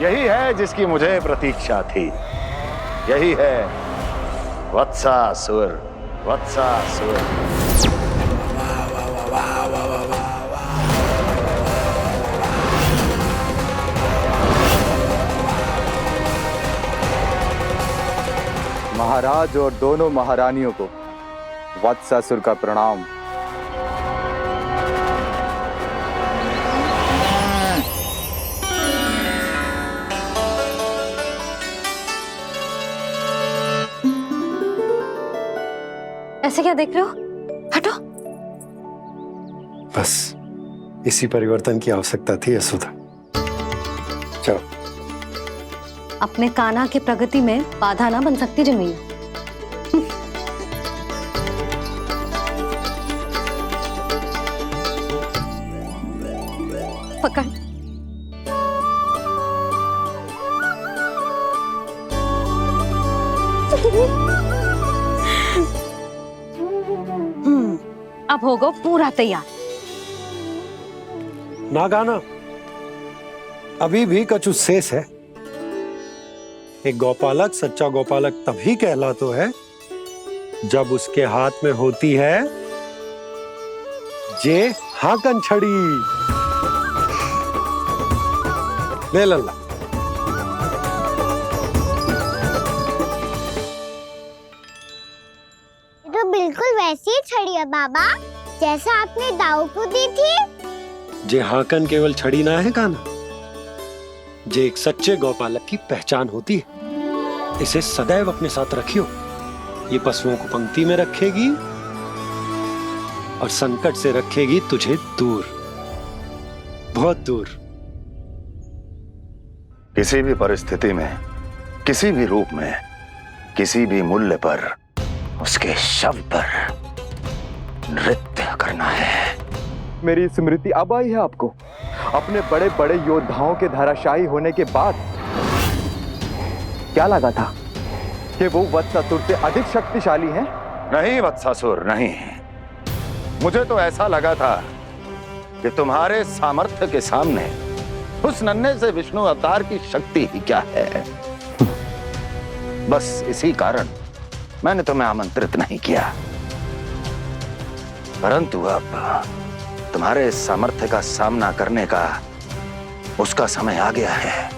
यही है जिसकी मुझे प्रतीक्षा थी। यही है वत्सासुर। वत्सासुर। महाराज और दोनों महारानियों को वत्सासुर का प्रणाम। ऐसे क्या देख रहे हो? हटो। बस इसी परिवर्तन की आवश्यकता थी यशोदा। चलो। अपने कान्हा की प्रगति में बाधा ना बन सकती जमीन। पकड़। अब होगा पूरा तैयार। ना गाना, अभी भी कछु शेष है। एक गौपालक सच्चा गौपालक तभी कहलाता है जब उसके हाथ में होती है जे हाकन छड़ी। ले लल्ला। तो बिल्कुल वैसी ही छड़ी है बाबा जैसा आपने दाऊ को दी थी। जे हाकन केवल छड़ी ना है काना, जे एक सच्चे गौपालक की पहचान होती है। इसे सदैव अपने साथ रखियो। ये पशुओं को पंक्ति में रखेगी और संकट से रखेगी तुझे दूर, बहुत दूर। किसी भी परिस्थिति में, किसी भी रूप में, किसी भी मूल्य पर उसके शव पर नृत्य करना है। मेरी स्मृति अब आई है आपको? अपने बड़े बड़े योद्धाओं के धराशायी होने के बाद क्या लगा था कि वो वत्सासुर से अधिक शक्तिशाली है? नहीं वत्सासुर, नहीं। मुझे तो ऐसा लगा था कि तुम्हारे सामर्थ्य के सामने उस नन्हे से विष्णु अवतार की शक्ति ही क्या है। बस इसी कारण मैंने तुम्हें आमंत्रित नहीं किया। परंतु अब तुम्हारे सामर्थ्य का सामना करने का उसका समय आ गया है।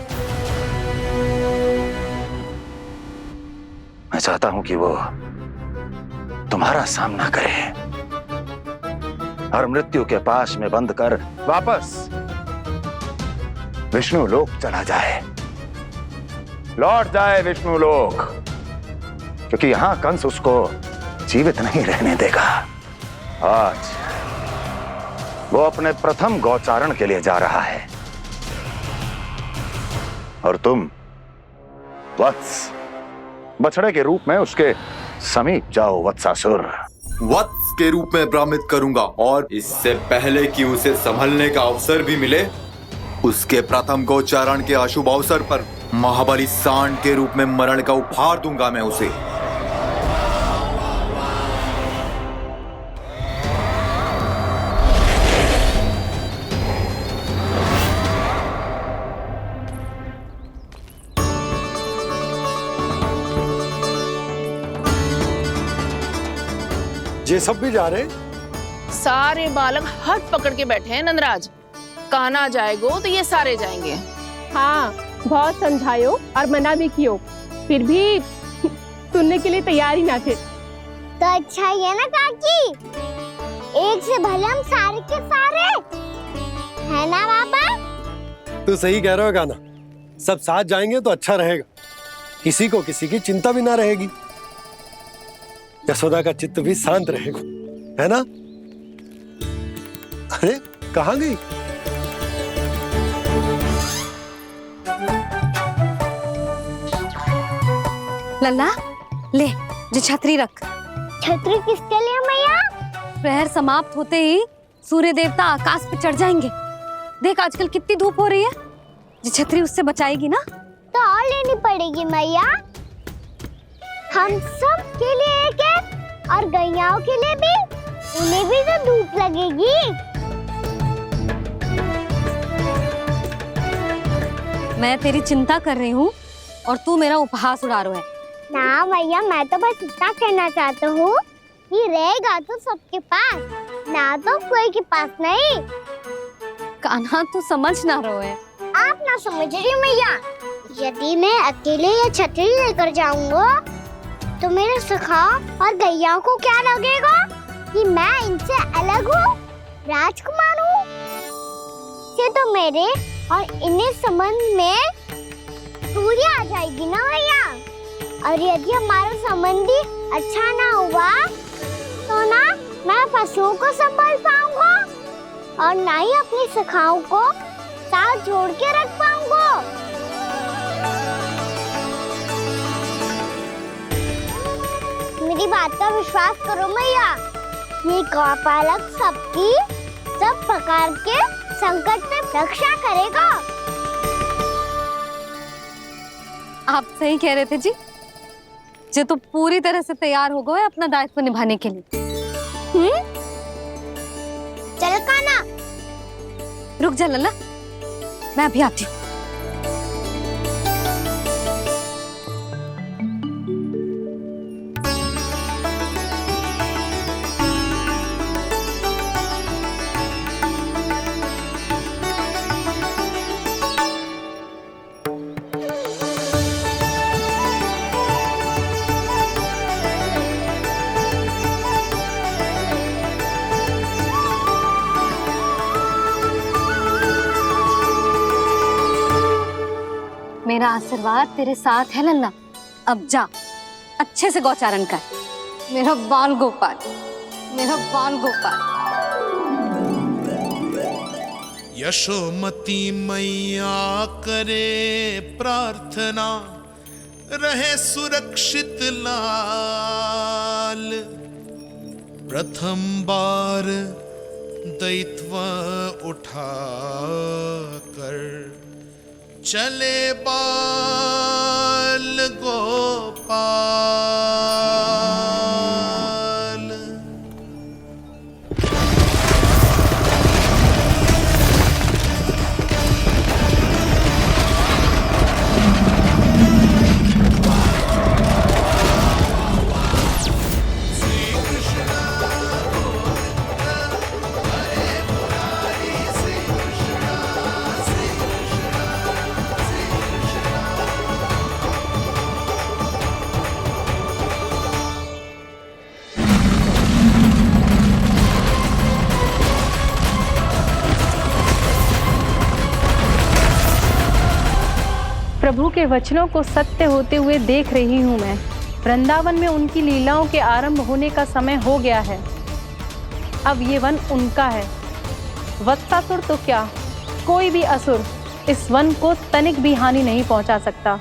मैं चाहता हूं कि वो तुम्हारा सामना करे और मृत्यु के पाश में बंद कर वापस विष्णु लोक चला जाए, लौट जाए विष्णु लोक, क्योंकि यहां कंस उसको जीवित नहीं रहने देगा। आज वो अपने प्रथम गौचारण के लिए जा रहा है और तुम वत्स, बछड़े के रूप में उसके समीप जाओ वत्सासुर। वत्स के रूप में भ्रमित करूंगा और इससे पहले कि उसे संभलने का अवसर भी मिले, उसके प्रथम गोचारण के अशुभ अवसर पर महाबली सांड के रूप में मरण का उपहार दूंगा मैं उसे। ये सब भी जा रहे? सारे बालक हाथ पकड़ के बैठे हैं नंदराज। कान्हा जाएगो तो ये सारे जाएंगे। हाँ, बहुत समझायो और मना भी कियो, फिर भी सुनने के लिए तैयार ही ना थे। तो अच्छा ही है ना काकी, एक से भले हम सारे के सारे है ना बाबा। तू सही कह रहा हो गाना, सब साथ जाएंगे तो अच्छा रहेगा, किसी को किसी की चिंता भी ना रहेगी, यशोदा का चित्त भी शांत रहेगा, है ना? अरे कहाँ गई? लल्ला ले, जो छतरी रख। छतरी किसके लिए मैया? प्रहर समाप्त होते ही सूर्य देवता आकाश पे चढ़ जाएंगे। देख आजकल कितनी धूप हो रही है, जो छतरी उससे बचाएगी ना। तो और लेनी पड़ेगी मैया, हम सब के लिए एक एक, और गैयाओं के लिए भी, उन्हें भी तो धूप लगेगी। मैं तेरी चिंता कर रही हूँ और तू मेरा उपहास उड़ा रहा है। ना मैया, मैं तो बस इतना कहना चाहता हूँ कि रहेगा तो सबके पास, ना तो कोई के पास नहीं। कान्हा तू समझ ना रहा है। आप ना समझ रही मैया। यदि मैं अकेले ये छतरी लेकर जाऊंगा तो मेरे सखा और गैया को क्या लगेगा कि मैं इनसे अलग हूँ, राजकुमार हूँ। ये तो मेरे और इन्हें संबंध में दूरी आ जाएगी ना भैया। और यदि हमारा संबंधी अच्छा ना हुआ तो ना मैं पशुओं को संभाल पाऊंगा और ना ही अपनी सखाओं को साथ जोड़ के रख पाऊंगा। मेरी बात का विश्वास करो मैया, ये गौपालक सबकी सब प्रकार के संकट में रक्षा करेगा। आप सही कह रहे थे जी। जो तो पूरी तरह से तैयार हो गए अपना दायित्व निभाने के लिए। चल कान्हा। रुक जा लल्ला, मैं अभी आती हूँ। मेरा आशीर्वाद तेरे साथ है लल्ला। अब जा, अच्छे से गौचारण कर। मेरा बाल गोपाल, मेरा बाल गोपाल। यशोमती मैया करे प्रार्थना, रहे सुरक्षित लाल। प्रथम बार दैत्व उठा कर चले बाल गोपाल। प्रभु के वचनों को सत्य होते हुए देख रही हूँ मैं। वृंदावन में उनकी लीलाओं के आरंभ होने का समय हो गया है। अब ये वन उनका है। वत्सासुर तो क्या, कोई भी असुर इस वन को तनिक भी हानि नहीं पहुंचा सकता।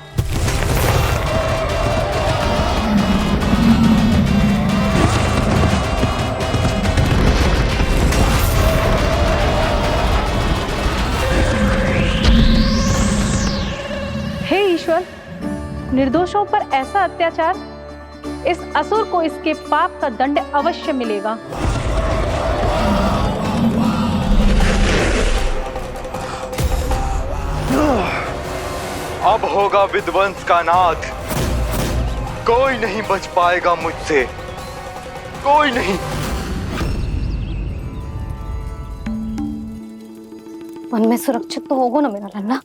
हे ईश्वर, निर्दोषों पर ऐसा अत्याचार, इस असुर को इसके पाप का दंड अवश्य मिलेगा। अब होगा विध्वंस का नाद। कोई नहीं बच पाएगा मुझसे, कोई नहीं। वन में सुरक्षित तो होगा ना मेरा लल्ला।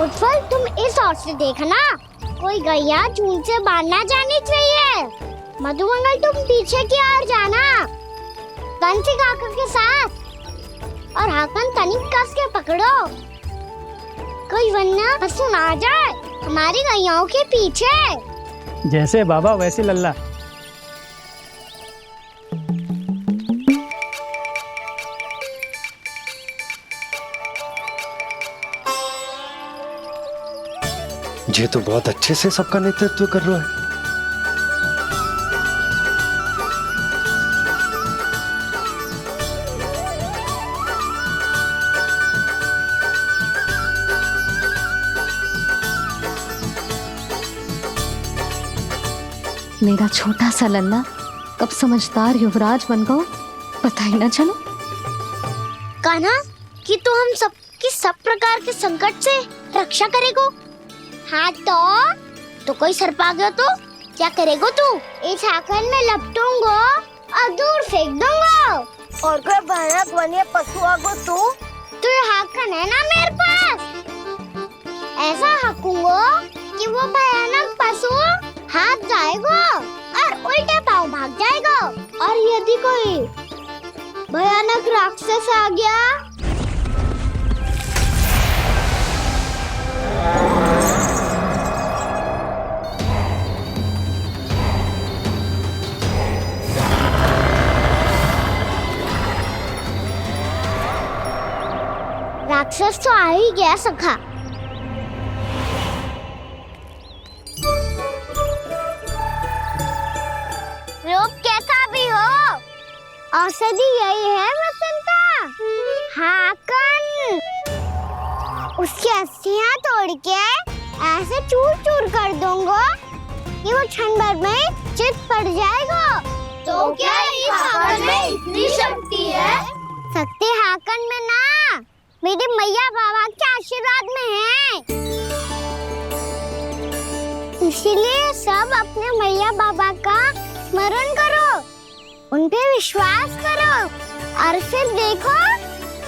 उत्पल तुम इस ओर से देखना, कोई गैया झुंड से बाहर ना जानी चाहिए। मधुमंगल तुम पीछे की ओर जाना, कंसिक हाकन के साथ, और हाकन तनिक कस के पकड़ो, कोई वरना पशु ना आ जाए हमारी गैयाओं के पीछे। जैसे बाबा वैसे लल्ला। ये तो बहुत अच्छे से सबका नेतृत्व कर रहा है। मेरा छोटा सा लल्ला कब समझदार युवराज बन गो पता ही ना चलो। कान्हा कि तू हम सब प्रकार के संकट से रक्षा करेगो। हाँ तो कोई सर्प आ गया तो क्या करेगो तू? इस हाकन में लपटूंगो और दूर फेंक दूंगा। और कोई भयानक वन्य पशु आगो तो ये हाकन है ना मेरे पास, ऐसा हाकूंगो कि वो भयानक पशु हाथ जाएगा और उल्टे पांव भाग जाएगा। और यदि कोई भयानक राक्षस आ गया राक्षस तो आ ही गया सखा। रूप कैसा भी हो, औषधि यही है वसंता। हाकन उसकी अस्थियां तोड़ के ऐसे चूर चूर कर दूंगा कि वो क्षण भर में चित पड़ जाएगा। तो क्या इस हाकन में इतनी शक्ति है? शक्ति हाकन में ना, मेरे मैया बाबा के आशीर्वाद में है। इसीलिए सब अपने मैया बाबा का स्मरण करो, उन पे विश्वास करो और फिर देखो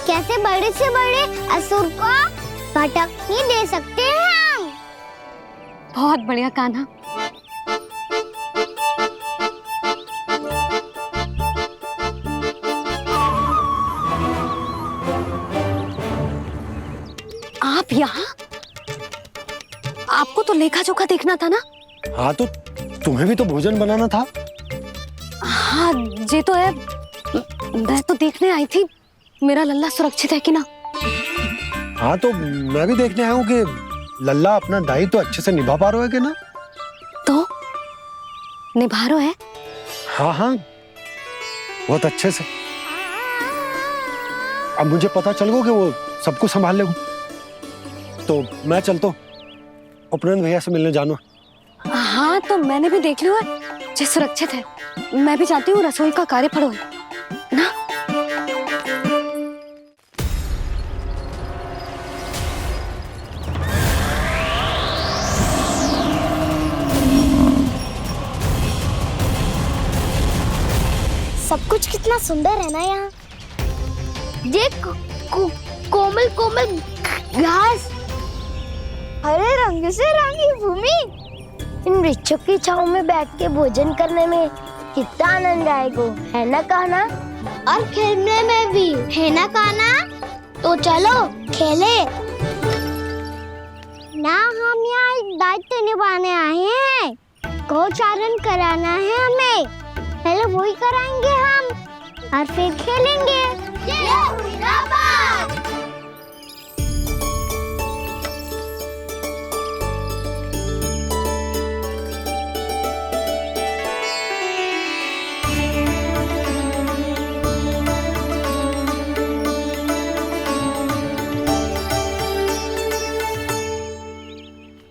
कैसे बड़े से बड़े असुर को भटकने दे सकते हैं हम। बहुत बढ़िया कान्हा। आप यहाँ? आपको तो लेखा जोखा देखना था ना? हाँ तो तुम्हें भी तो भोजन बनाना था। हाँ ये तो है, मैं तो देखने आई थी मेरा लल्ला सुरक्षित है कि ना। हाँ तो मैं भी देखने आया हूँ कि लल्ला अपना दायित्व तो अच्छे से निभा पा रहा है कि ना। तो निभा रहा है? हाँ हाँ बहुत अच्छे से। अब मुझे पता चल गया कि वो सब कुछ संभाल लेगा, तो मैं चलता हूँ, उपनंद भैया से मिलने जाना। हाँ तो मैंने भी देख लिया है, जे सुरक्षित है। मैं भी चाहती हूँ रसोई का कार्य पड़ो ना। सब कुछ कितना सुंदर है ना यहाँ। देख कोमल कोमल घास, हरे रंग से रंगी भूमि, इन वृक्षों की छांव में बैठ के भोजन करने में कितना आनंद आएगा, है ना कान्हा? और खेलने में भी, है ना कान्हा? तो चलो खेले ना। हम यहाँ एक दायित्व निभाने आए हैं, गोचारण कराना है हमें। पहले वही कराएंगे हम और फिर खेलेंगे। ये हुई ना बात।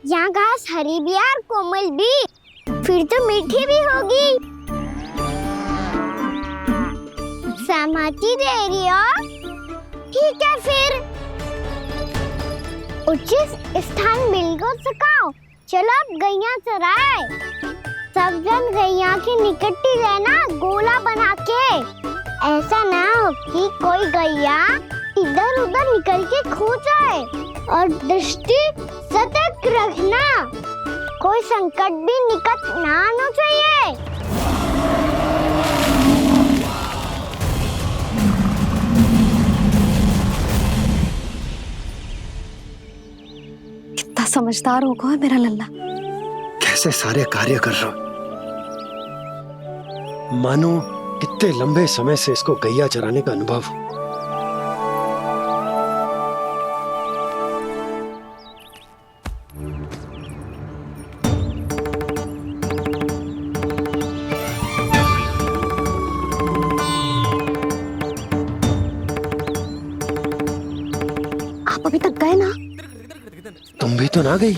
यहाँ घास हरी भी और कोमल भी, फिर तो मीठी भी होगी। सहमति दे रही हो? ठीक है फिर उचित स्थान मिलकर सकाओ। चलो अब गैया चराए। सब जन गैया के निकट ही रहना, गोला बना के। ऐसा ना हो कि कोई गैया इधर उधर निकल के खो जाए। और दृष्टि सतर्क रखना, कोई संकट भी निकट ना आना चाहिए। कितना समझदार होगा है मेरा लल्ला। कैसे सारे कार्य कर रहा, मानो कितने लंबे समय से इसको गैया चराने का अनुभव हो। आप अभी तक गए ना? तुम भी तो ना गई।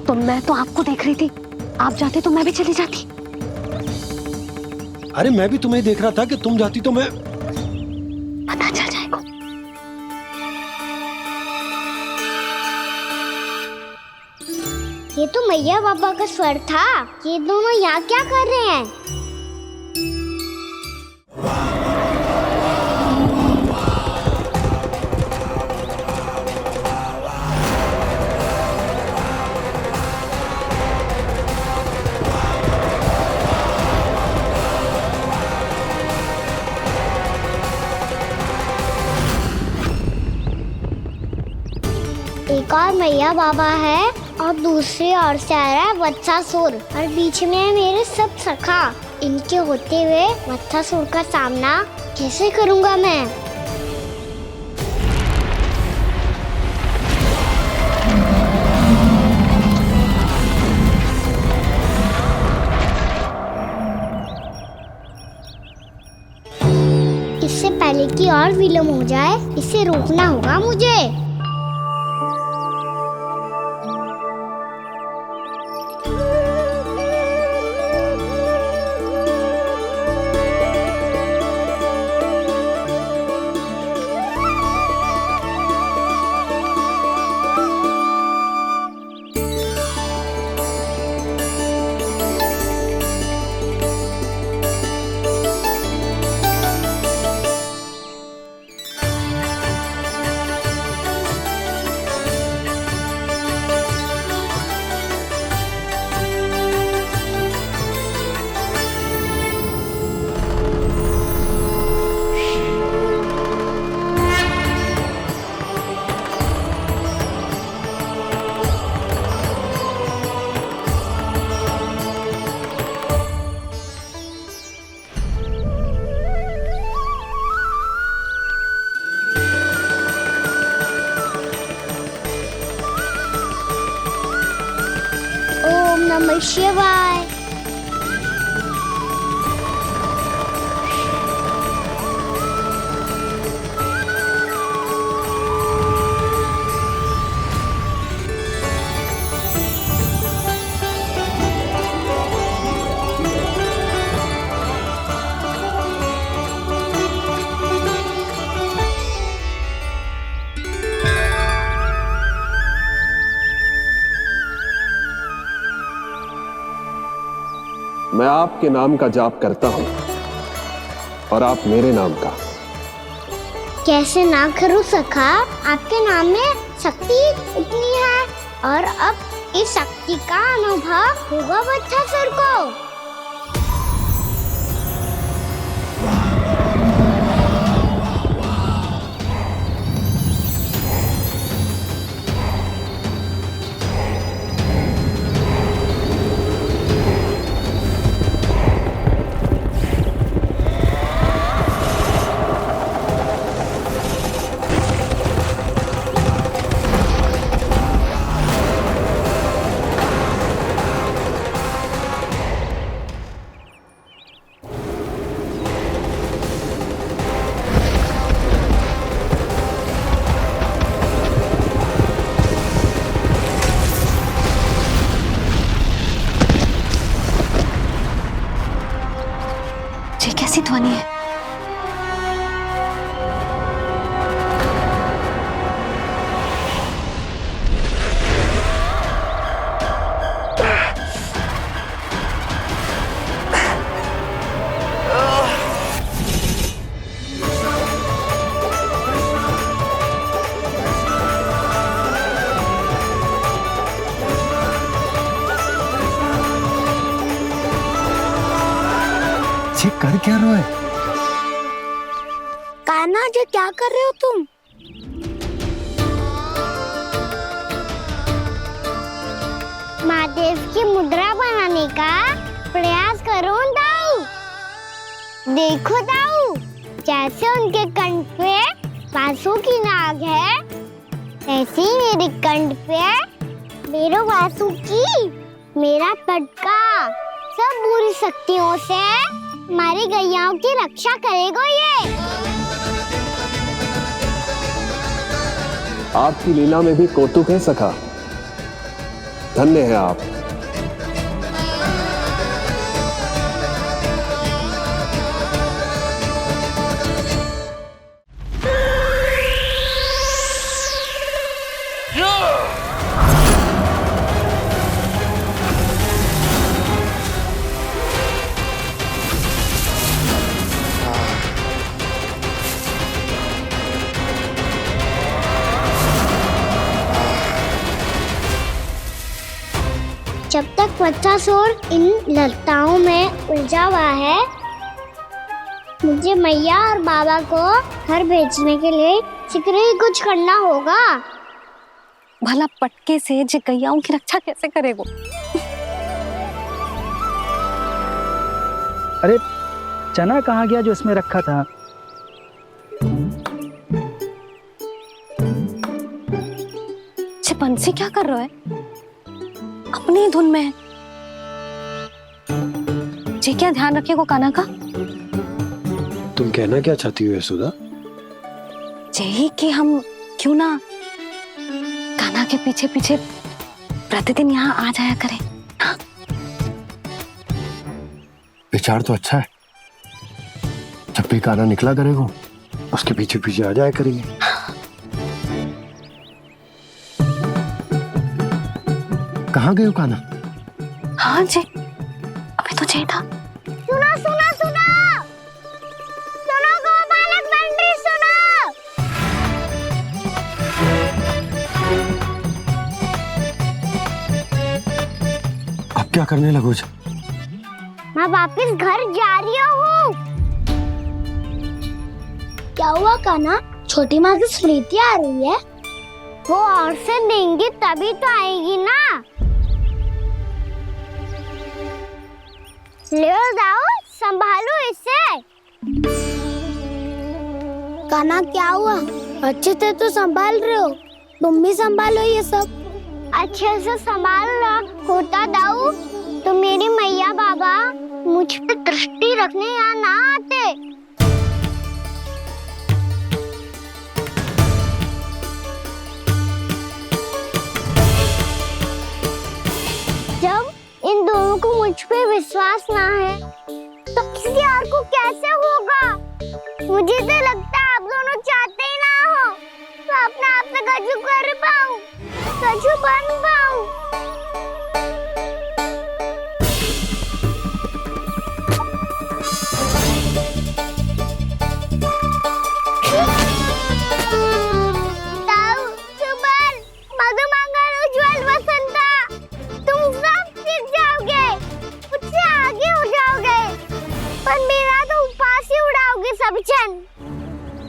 तो मैं तो आपको देख रही थी, आप जाते तो मैं भी चली जाती। अरे मैं भी तुम्हें देख रहा था कि तुम जाती तो मैं। पता चल जाएगा। ये तो मैया बाबा का स्वर था। ये दोनों यहाँ क्या कर रहे हैं? एक और मैया बाबा है और दूसरी ओर से आ रहा है वत्सासुर और बीच में है मेरे सब सखा। इनके होते हुए वत्सासुर का सामना कैसे करूंगा मैं? इससे पहले कि और विलम्ब हो जाए, इसे रोकना होगा मुझे। ओम नमः शिवाय। मैं आपके नाम का जाप करता हूं और आप मेरे नाम का। कैसे ना करूं सखा, आपके नाम में शक्ति इतनी है और अब इस शक्ति का अनुभव होगा वत्सासुर को। जी कर क्या रहे हो? कान्हा जी क्या कर रहे हो तुम? महादेव की मुद्रा बनाने का प्रयास करो दाऊ। देखो दाऊ, जैसे उनके कंठ पे बांसुरी की नाग है, ऐसे ही मेरे कंठ पे मेरे वासुकी, मेरा पटका सब बुरी शक्तियों से हमारी गैयाओं की रक्षा करेगा ये। आपकी लीला में भी कौतुक है सखा। धन्य है आप। जब तक बच्चासुर इन लताओं में उलझा हुआ है, मुझे मैया और बाबा को घर भेजने के लिए शीघ्र ही कुछ करना होगा। भला पटके से जे गैयाओं की रक्षा कैसे करेगो? अरे चना कहाँ गया जो इसमें रखा था? बंसी क्या कर रहा है? अपनी धुन में है। जी क्या ध्यान रखिएगा कान्हा का। तुम कहना क्या चाहती हो यशोदा? यही कि हम क्यों ना कान्हा के पीछे पीछे प्रतिदिन यहाँ आ जाया करें। हाँ? विचार तो अच्छा है। जब भी कान्हा निकला करेगा उसके पीछे पीछे आ जाया करेंगे। कहाँ गए हो कान्हा? हाँ जी, अभी तो चाहिए था। सुनो सुनो सुनो सुनो गोपालक बंटी सुनो। अब क्या करने लगो? मैं वापस घर जा रही हूँ। क्या हुआ कान्हा? छोटी माँ की स्मृति आ रही है। वो और से देंगी तभी तो आएगी ना। ले जाओ, संभालो इसे। कान्हा क्या हुआ? अच्छे से तो संभाल रहे हो, तुम भी संभालो ये सब। अच्छे से संभाल लो होता दाऊ तो मेरी मैया बाबा मुझ पे दृष्टि रखने यहाँ ना आते। जब इन दोनों को मुझ पे विश्वास ना है तो किसी और को कैसे होगा? मुझे तो लगता है आप दोनों चाहते ही ना हो तो अपने आप से गजू कर पाऊं, गजू बन पाऊं।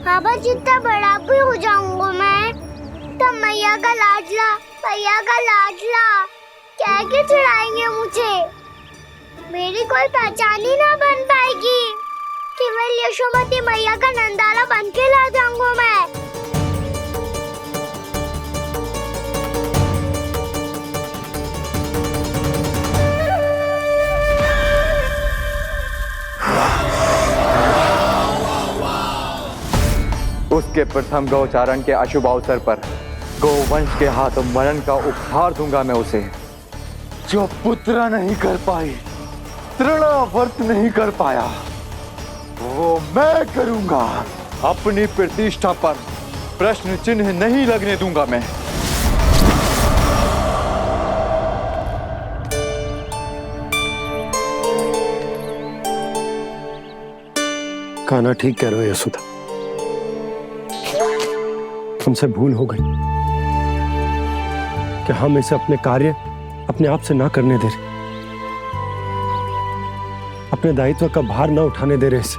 बाबा जितना बड़ा भी हो जाऊंगा मैं तो मैया का लाडला, भैया का लाडला क्या के चढ़ाएंगे मुझे। मेरी कोई पहचान ही ना बन पाएगी। केवल यशोमती मैया का नंदाला बन के ला जाऊंगा मैं। उसके प्रथम गौचारण के अशुभ अवसर पर गोवंश के हाथों मरण का उपहार दूंगा मैं उसे। जो पुत्र नहीं कर पाई, तृणावर्त नहीं कर पाया, वो मैं करूंगा। अपनी प्रतिष्ठा पर प्रश्न चिन्ह नहीं लगने दूंगा मैं। कान्हा ठीक कह रहे हो यशोदा, हमसे भूल हो गई कि हम इसे अपने कार्य अपने आप से ना करने दे रहे। अपने दायित्व का भार न उठाने दे रहे इसे।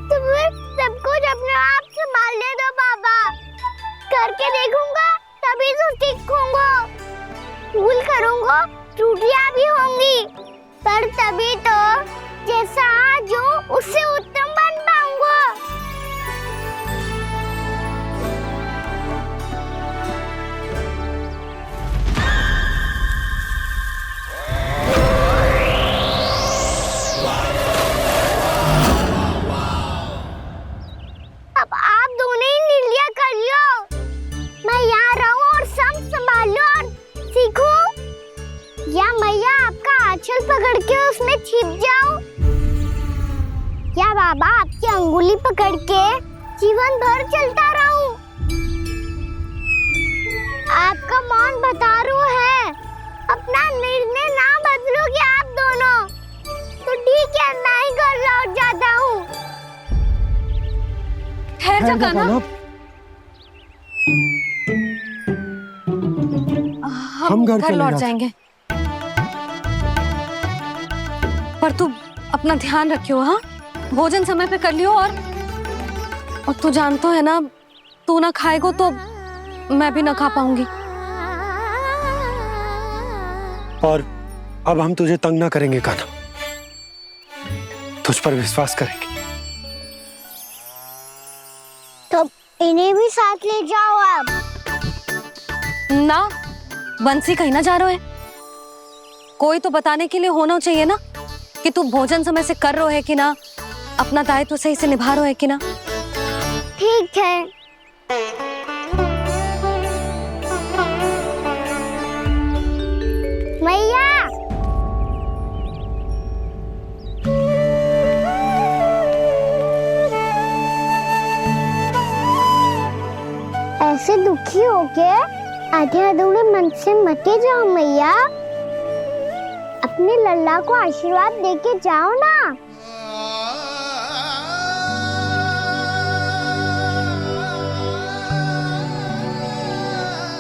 तो फिर सब कुछ अपने आप संभालने दो बाबा। करके देखूंगा तभी तो सीखूंगा। भूल करूंगा, त्रुटियां भी होंगी, पर तभी तो जैसा आज हूँ उससे उत्तम बन पाऊंगा। अब आप दोनों ही निर्णय कर लो। मैं यहाँ रहूं और सब संभालूं और सीखूं, या मैया आपका आंचल पकड़ के उसमें छिप जाऊं, या बाबा आपकी अंगुली पकड़ के जीवन भर चलता रहूं। आपका मौन बतारू है। अपना निर्णय ना बदलोगे आप दोनों तो ठीक है, मैं ही घर लौट जाता हूँ। ठहर जा कान्हा, हम घर लौट जाएंगे, पर तू अपना ध्यान रखियो। हाँ, भोजन समय पे कर लियो। और तू जानतो है ना, तू ना खाएगो तो मैं भी ना खा पाऊंगी। और अब हम तुझे तंग ना करेंगे कान्हा, तुझ पर विश्वास करेंगे। तो इन्हें भी साथ ले जाओ आप। ना, बंसी कहीं ना जा रहे है। कोई तो बताने के लिए होना चाहिए ना कि तू भोजन समय से कर रहा है कि ना, अपना दायित्व सही से निभा रहा है कि ना। ठीक है। मैया, ऐसे दुखी हो के आधे अधूरे मन से मत जाओ मैया। अपने लल्ला को आशीर्वाद देके जाओ ना।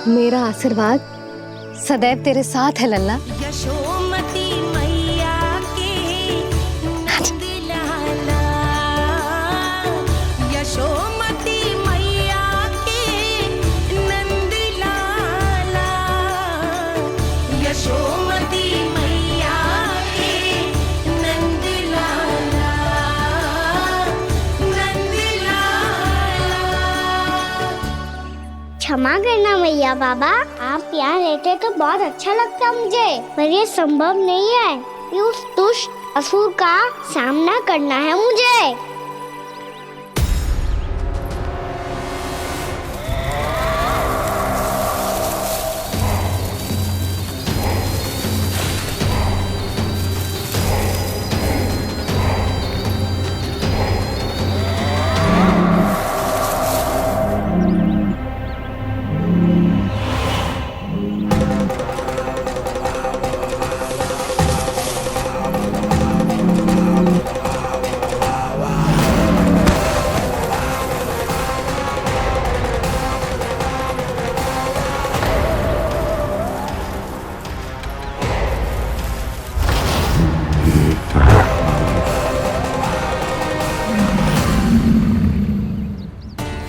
मेरा आशीर्वाद सदैव तेरे साथ है लल्ला। यशोमती मैया के नंद लाला, यशोमती मैया के नंद लाला, यशोमती मैया के नंद लाला, नंद लाला। क्षमा करना मैया बाबा, आप यहाँ रहते तो बहुत अच्छा लगता मुझे, पर ये संभव नहीं है कि उस दुष्ट असुर का सामना करना है मुझे।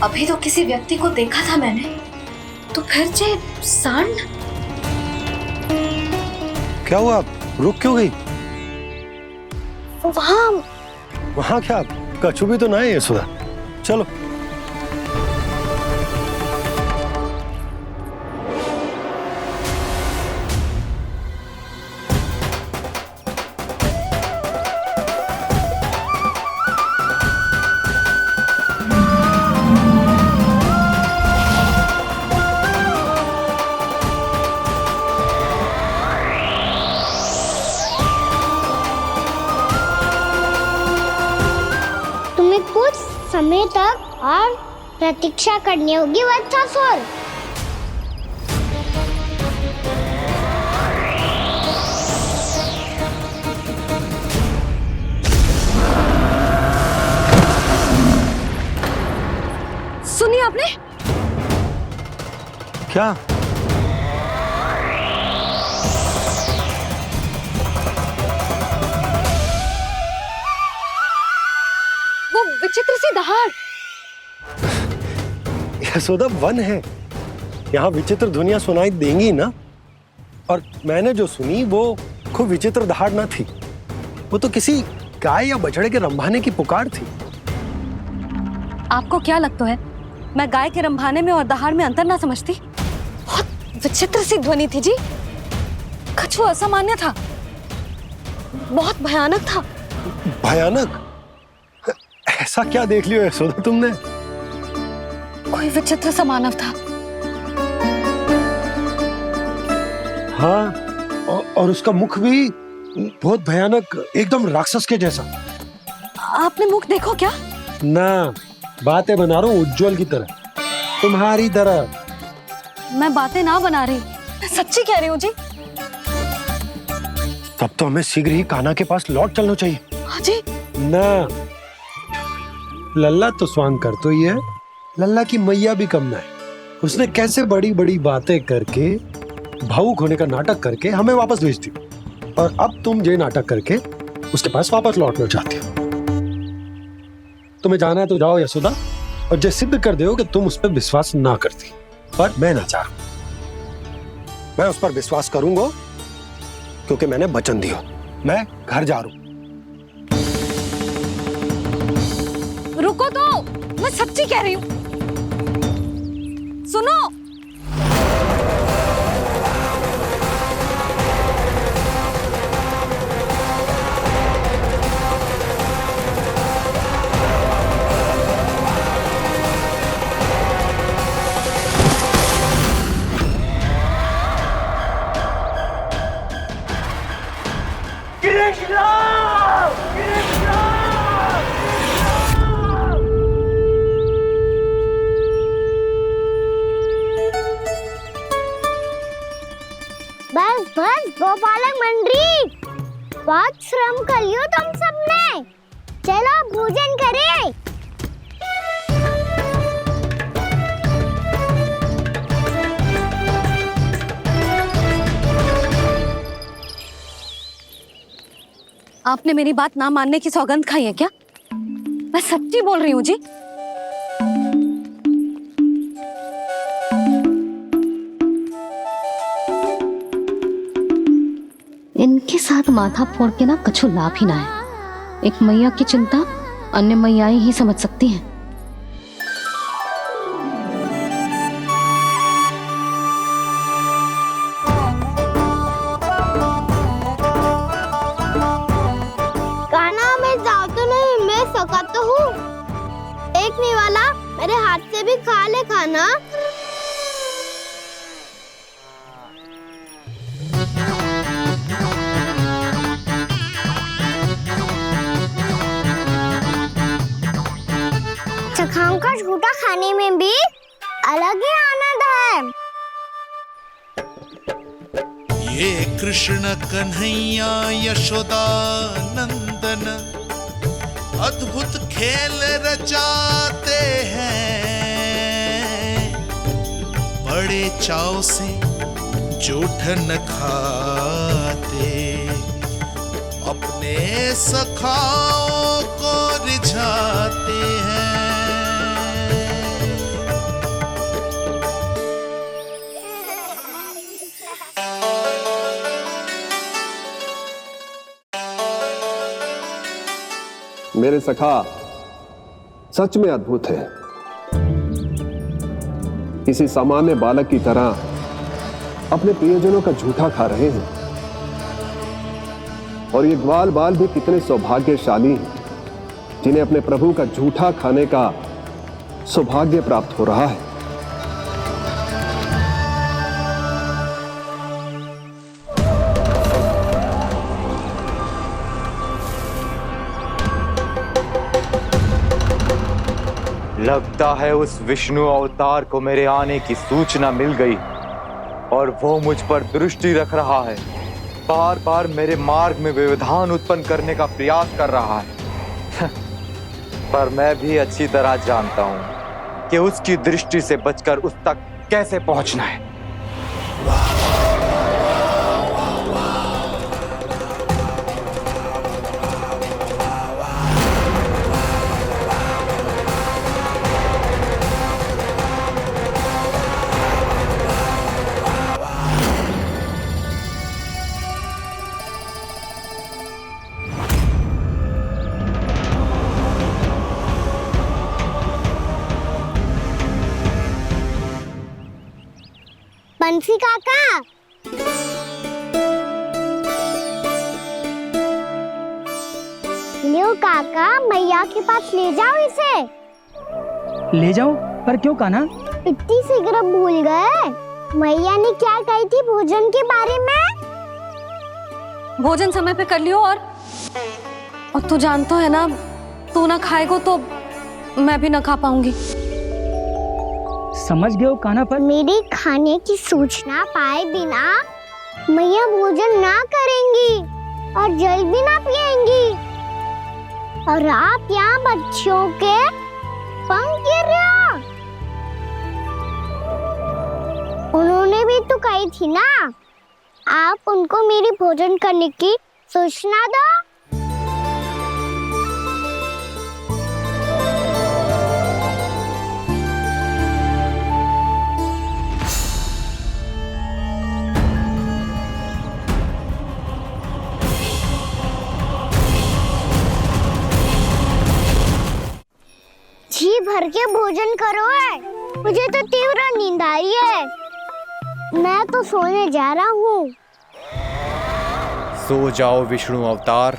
अभी तो किसी व्यक्ति को देखा था मैंने, तो फिर जे सांड। क्या हुआ, रुक क्यों गई? वहाँ क्या, कछु भी तो ना है सुधा। चलो। कुछ समय तक और प्रतीक्षा करनी होगी वत्सासुर। सुनिए आपने क्या? यशोदा वन है, यहाँ विचित्र ध्वनियां सुनाई देंगी ना। और मैंने जो सुनी वो खूब विचित्र दहाड़ ना थी, वो तो किसी गाय या बछड़े के रंभाने की पुकार थी। आपको क्या लगता है मैं गाय के रंभाने में और दहाड़ में अंतर ना समझती? बहुत विचित्र सी ध्वनि थी जी, कुछ वो असामान्य था, बहुत भयानक था। भयानक? ऐसा क्या देख लियो यशोदा तुमने? कोई विचित्र सा मानव था। हाँ, और उसका मुख भी बहुत भयानक, एकदम राक्षस के जैसा। आपने मुख देखो क्या? ना, बातें बना रहा हूँ उज्जवल की तरह, तुम्हारी तरह। मैं बातें ना बना रही, मैं सच्ची कह रही हूँ जी। तब तो हमें शीघ्र ही कान्हा के पास लौट चलना चाहिए। हाँ जी। ना, लल्ला तो स्वांग कर तो ही है, लल्ला की मैया भी कम ना है। उसने कैसे बड़ी बड़ी बातें करके, भावुक होने का नाटक करके हमें वापस भेज दी, और अब तुम ये नाटक करके उसके पास वापस लौटना चाहती हो। तुम्हें जाना है तो जाओ यशोदा, और जो सिद्ध कर दो कि तुम उस पर विश्वास ना करती। पर मैं ना चाह, मैं उस पर विश्वास करूंगा क्योंकि मैंने वचन दिया। मैं घर जा रहा हूं। रुको तो, मैं सच्ची कह रही हूँ। सुनो, बस बस गोपालक मंडली, बहुत श्रम कर लियो तुम सबने, चलो भोजन करें। आपने मेरी बात ना मानने की सौगंध खाई है क्या? मैं सच्ची बोल रही हूँ जी। इनके साथ माथा फोड़ के ना कछु लाभ ही ना है। एक मैया की चिंता अन्य मैयाएं ही समझ सकती हैं। कान्हा, मैं जाऊँ तो नहीं, मैं सका तो हूँ। एक नहीं वाला, मेरे हाथ से भी खा ले खाना। चखाओं का झूठा खाने में भी अलग ही आनंद है। ये कृष्ण कन्हैया यशोदा नंदन अद्भुत खेल रचाते हैं, बड़े चाव से जूठन खाते, अपने सखाओं को रिझाते हैं। मेरे सखा सच में अद्भुत है। किसी सामान्य बालक की तरह अपने प्रियजनों का झूठा खा रहे हैं, और ये ग्वाल बाल भी कितने सौभाग्यशाली हैं जिन्हें अपने प्रभु का झूठा खाने का सौभाग्य प्राप्त हो रहा है। लगता है उस विष्णु अवतार को मेरे आने की सूचना मिल गई और वो मुझ पर दृष्टि रख रहा है। बार बार मेरे मार्ग में व्यवधान उत्पन्न करने का प्रयास कर रहा है। पर मैं भी अच्छी तरह जानता हूं कि उसकी दृष्टि से बचकर उस तक कैसे पहुंचना है। बंसी काका। लियो काका, मैया के पास ले जाओ इसे। ले जाऊं? पर क्यों कान्हा? इतनी शीघ्र भूल गए? मैया ने क्या कही थी भोजन के बारे में? भोजन समय पे कर लियो। और तू जानता है ना, तू ना खाएगो तो मैं भी ना खा पाऊंगी। समझ गए हो कान्हा? पर मेरे खाने की सूचना पाए बिना मैया भोजन ना करेंगी और जल भी ना पिएंगी। और आप यहाँ बच्चों के पंख गिर रहे हो। उन्होंने भी तो कही थी ना, आप उनको मेरी भोजन करने की सूचना दो। जी भर के भोजन करो है, मुझे तो तीव्र नींद आ रही है। मैं तो सोने जा रहा हूँ। सो जाओ विष्णु अवतार,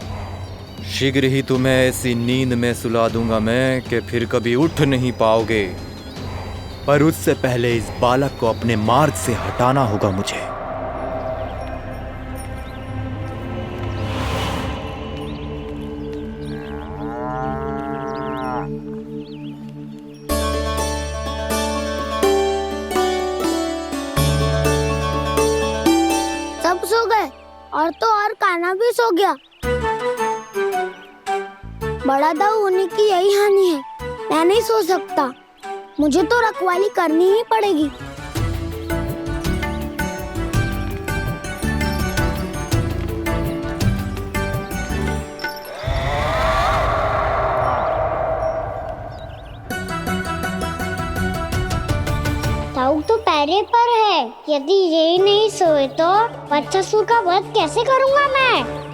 शीघ्र ही तुम्हें ऐसी नींद में सुला दूंगा मैं कि फिर कभी उठ नहीं पाओगे। पर उससे पहले इस बालक को अपने मार्ग से हटाना होगा मुझे। सब सो गए और तो और कान्हा भी सो गया। बड़ा दाऊ होने की यही हानि है। मैं नहीं सो सकता, मुझे तो रखवाली करनी ही पड़ेगी। दाऊ तो पैरे पर है। यदि यही नहीं सोए तो बच्चासुर का वध कैसे करूंगा मैं?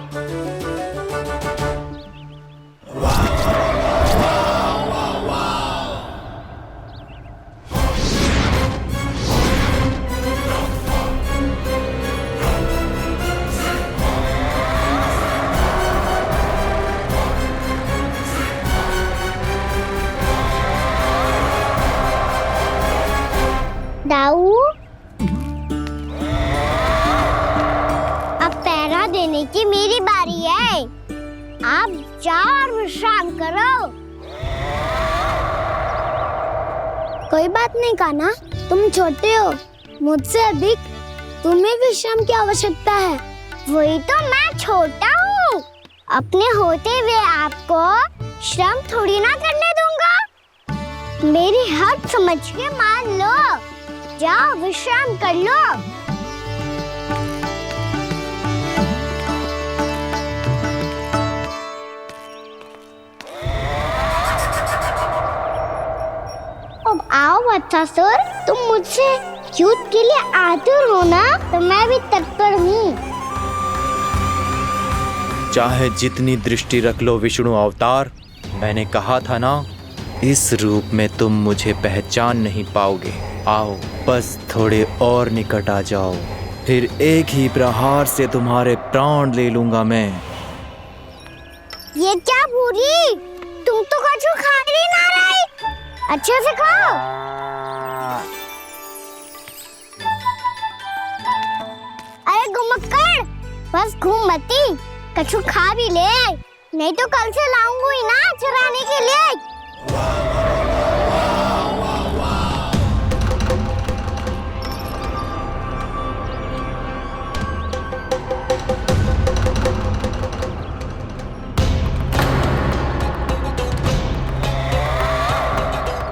दाऊ, अब पहरा देने की मेरी बारी है। आप जाओ और विश्राम करो। कोई बात नहीं कान्हा, तुम छोटे हो, मुझसे अधिक तुम्हें विश्राम की आवश्यकता है। वही तो, मैं छोटा हूँ, अपने होते हुए आपको श्रम थोड़ी ना करने दूंगा। मेरी हद समझ के मान लो। जाओ विश्राम कर लो। अब आओ बच्चासुर, तुम मुझसे युद्ध के लिए आतुर हो ना, तो मैं भी तत्पर हूँ। चाहे जितनी दृष्टि रख लो विष्णु अवतार, मैंने कहा था ना, इस रूप में तुम मुझे पहचान नहीं पाओगे। आओ, बस थोड़े और निकट आ जाओ, फिर एक ही प्रहार से तुम्हारे प्राण ले लूंगा मैं। ये क्या भूरी, तुम तो कछु खा ही ना रही। अच्छे से खाओ। अरे गुमक्कड़, बस घूम मती, कछु खा भी ले, नहीं तो कल से लाऊंगी ना चराने के लिए।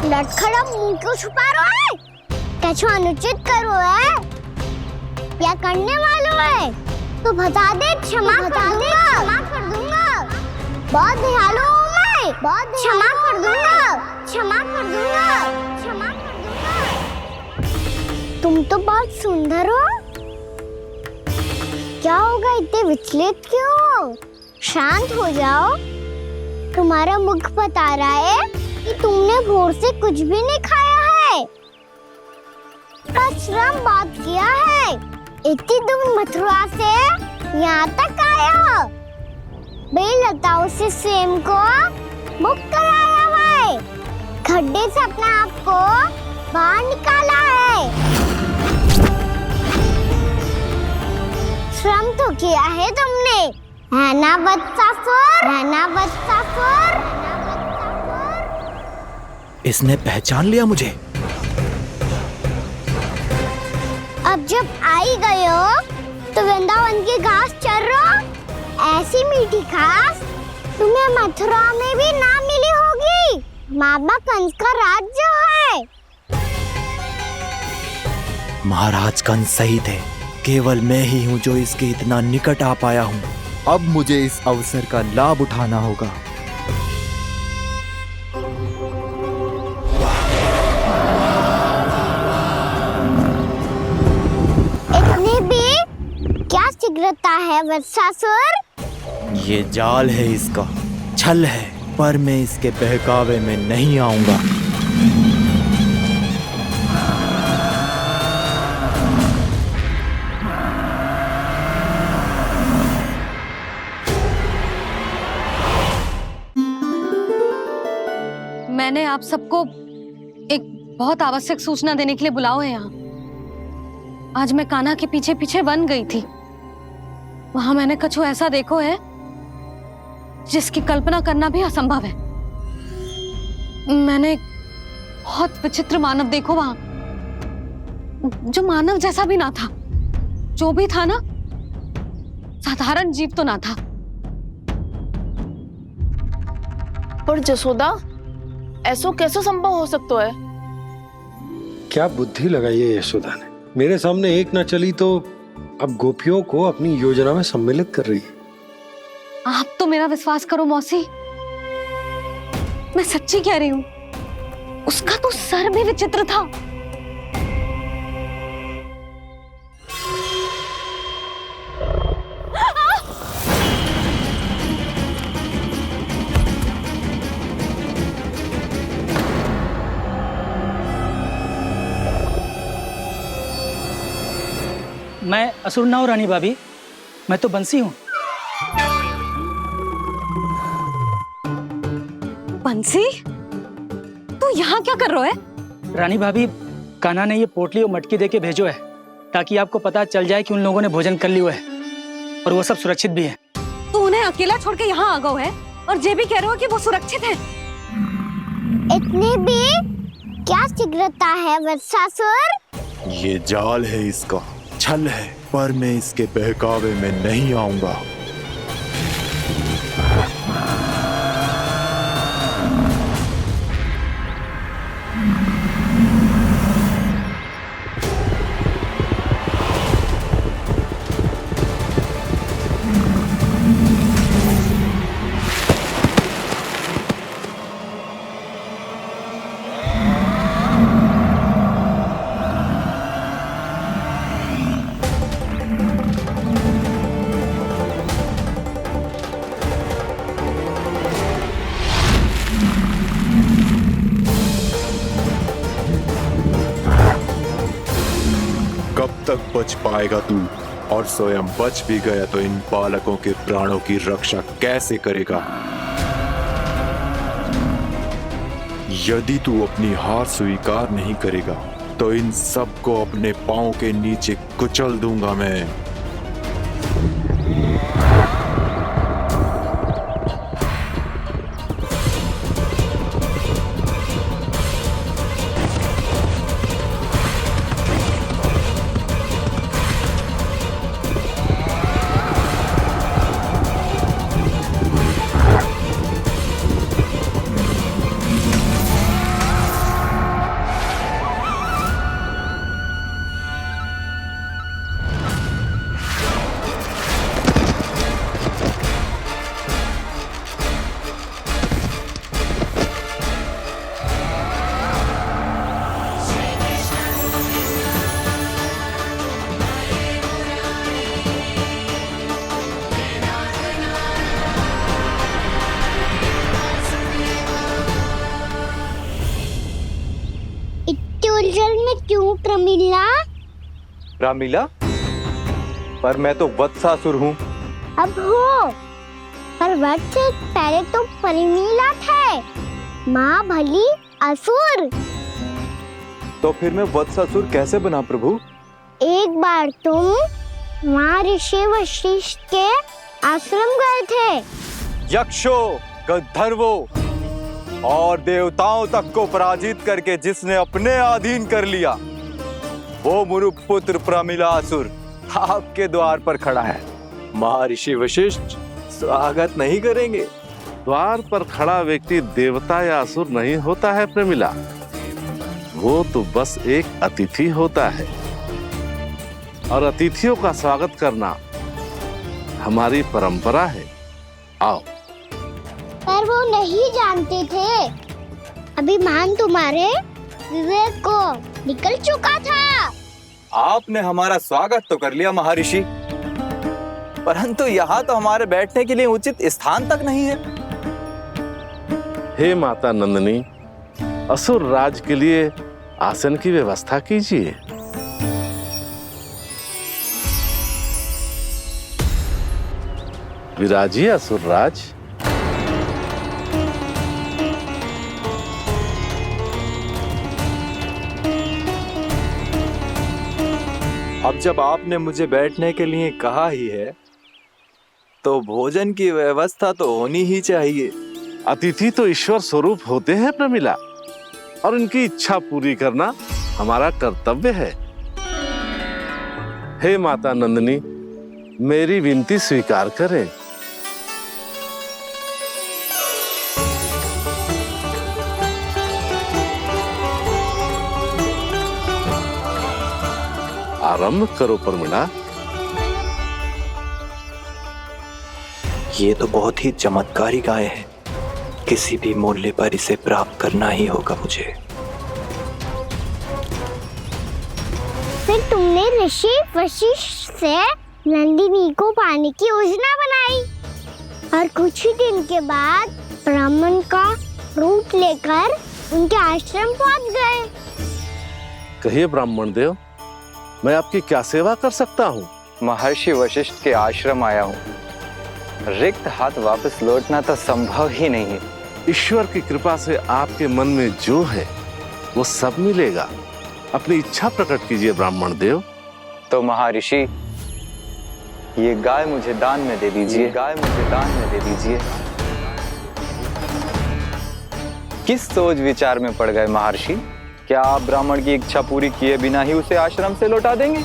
लटखड़ा मुंह क्यों छुपा रहा है? कछु अनुचित करो है या करने वालों है तो बता दे, क्षमा कर दूंगा। बहुत दयालु हूँ मैं, बहुत क्षमा कर दूंगा। तुम तो बहुत सुंदर हो। क्या होगा, इतने विचलित क्यों हो? शांत हो जाओ। तुम्हारा मुख बता रहा है कि तुमने भोर से कुछ भी नहीं खाया है। पर श्रम बहुत किया है। इतनी दूर मथुरा से यहाँ तक आया। बेलताओं से स्वयं को मुक्त कराया हुआ है। खड्डे से अपने आप को बाहर निकाला है। श्रम तो किया है तुमने, है ना वत्सासुर? है ना वत्सासुर? इसने पहचान लिया मुझे। अब जब आई गए हो तो वृंदावन की घास चर रहो। ऐसी मीठी घास तुम्हें मथुरा में भी ना मिली होगी। मामा कंस का राज्य है। महाराज कंस सही थे, केवल मैं ही हूँ जो इसके इतना निकट आ पाया हूँ। अब मुझे इस अवसर का लाभ उठाना होगा। इतने भी क्या शीघ्रता है वत्सासुर? ये जाल है इसका, छल है, पर मैं इसके बहकावे में नहीं आऊंगा। मैंने आप सबको एक बहुत आवश्यक सूचना देने के लिए बुलाओ है यहाँ। आज मैं कान्हा के पीछे पीछे वन गई थी। वहां मैंने कछु ऐसा देखो है जिसकी कल्पना करना भी असंभव है। मैंने बहुत विचित्र मानव देखो वहां, जो मानव जैसा भी ना था। जो भी था ना, साधारण जीव तो ना था। पर जसोदा, ऐसो कैसे संभव हो सकता है? क्या बुद्धि लगाई है यशोदा ने। मेरे सामने एक ना चली तो अब गोपियों को अपनी योजना में सम्मिलित कर रही है। आप तो मेरा विश्वास करो मौसी, मैं सच्ची कह रही हूं। उसका तो सर भी विचित्र था। मैं असुर ना हूँ रानी भाभी, मैं तो बंसी हूँ। बंसी, तू यहाँ क्या कर रहा है? रानी भाभी, कान्हा ने ये पोटली और मटकी देके भेजो है ताकि आपको पता चल जाए कि उन लोगों ने भोजन कर लिया है और वो सब सुरक्षित भी है। तू उन्हें अकेला छोड़ के यहाँ आ गया है और ये भी कह रहे हो कि वो सुरक्षित है। इतने भी क्या शीघ्रता है वत्सासुर? ये जाल है इसका, छल है, पर मैं इसके बहकावे में नहीं आऊंगा। तक बच पाएगा तू? और स्वयं बच भी गया तो इन बालकों के प्राणों की रक्षा कैसे करेगा? यदि तू अपनी हार स्वीकार नहीं करेगा तो इन सबको अपने पांव के नीचे कुचल दूंगा मैं। रामलीला, पर मैं तो वत्सासुर हूँ। अब हो, पर वट से पहले तो परिमीला थे, माँ भली असुर। तो फिर मैं वत्सासुर कैसे बना प्रभु? एक बार तुम वहाँ ऋषि वशिष्ठ के आश्रम गए थे। यक्षो, गंधर्वों और देवताओं तक को पराजित करके जिसने अपने अधीन कर लिया, वो मुरुपुत्र प्रमिलासुर आपके द्वार पर खड़ा है। महर्षि वशिष्ठ स्वागत नहीं करेंगे। द्वार पर खड़ा व्यक्ति देवता या असुर नहीं होता है प्रमिला, वो तो बस एक अतिथि होता है, और अतिथियों का स्वागत करना हमारी परंपरा है। आओ। पर वो नहीं जानते थे, अभिमान तुम्हारे विवेक को निकल चुका था। आपने हमारा स्वागत तो कर लिया महर्षि, परंतु यहाँ तो हमारे बैठने के लिए उचित स्थान तक नहीं है। हे माता नंदिनी, असुर राज के लिए आसन की व्यवस्था कीजिए। विराजिए असुर राज। अब जब आपने मुझे बैठने के लिए कहा ही है, तो भोजन की व्यवस्था तो होनी ही चाहिए। अतिथि तो ईश्वर स्वरूप होते हैं प्रमिला, और उनकी इच्छा पूरी करना हमारा कर्तव्य है। हे माता नंदिनी, मेरी विनती स्वीकार करें। आरंभ करो प्रमिला। ये तो बहुत ही चमत्कारी गाय है, किसी भी मूल्य पर इसे प्राप्त करना ही होगा मुझे। फिर तुमने ऋषि वशिष्ठ से नंदिनी को पाने की योजना बनाई, और कुछ ही दिन के बाद ब्राह्मण का रूप लेकर उनके आश्रम पहुंच गए। कहिए ब्राह्मण देव, मैं आपकी क्या सेवा कर सकता हूँ? महर्षि वशिष्ठ के आश्रम आया हूँ। रिक्त हाथ वापस लौटना तो संभव ही नहीं है। ईश्वर की कृपा से आपके मन में जो है वो सब मिलेगा। अपनी इच्छा प्रकट कीजिए ब्राह्मण देव। तो महर्षि, ये गाय मुझे दान में दे दीजिए। गाय मुझे दान में दे दीजिए। किस सोच विचार में पड़ गए महर्षि? क्या आप ब्राह्मण की इच्छा पूरी किए बिना ही उसे आश्रम से लौटा देंगे?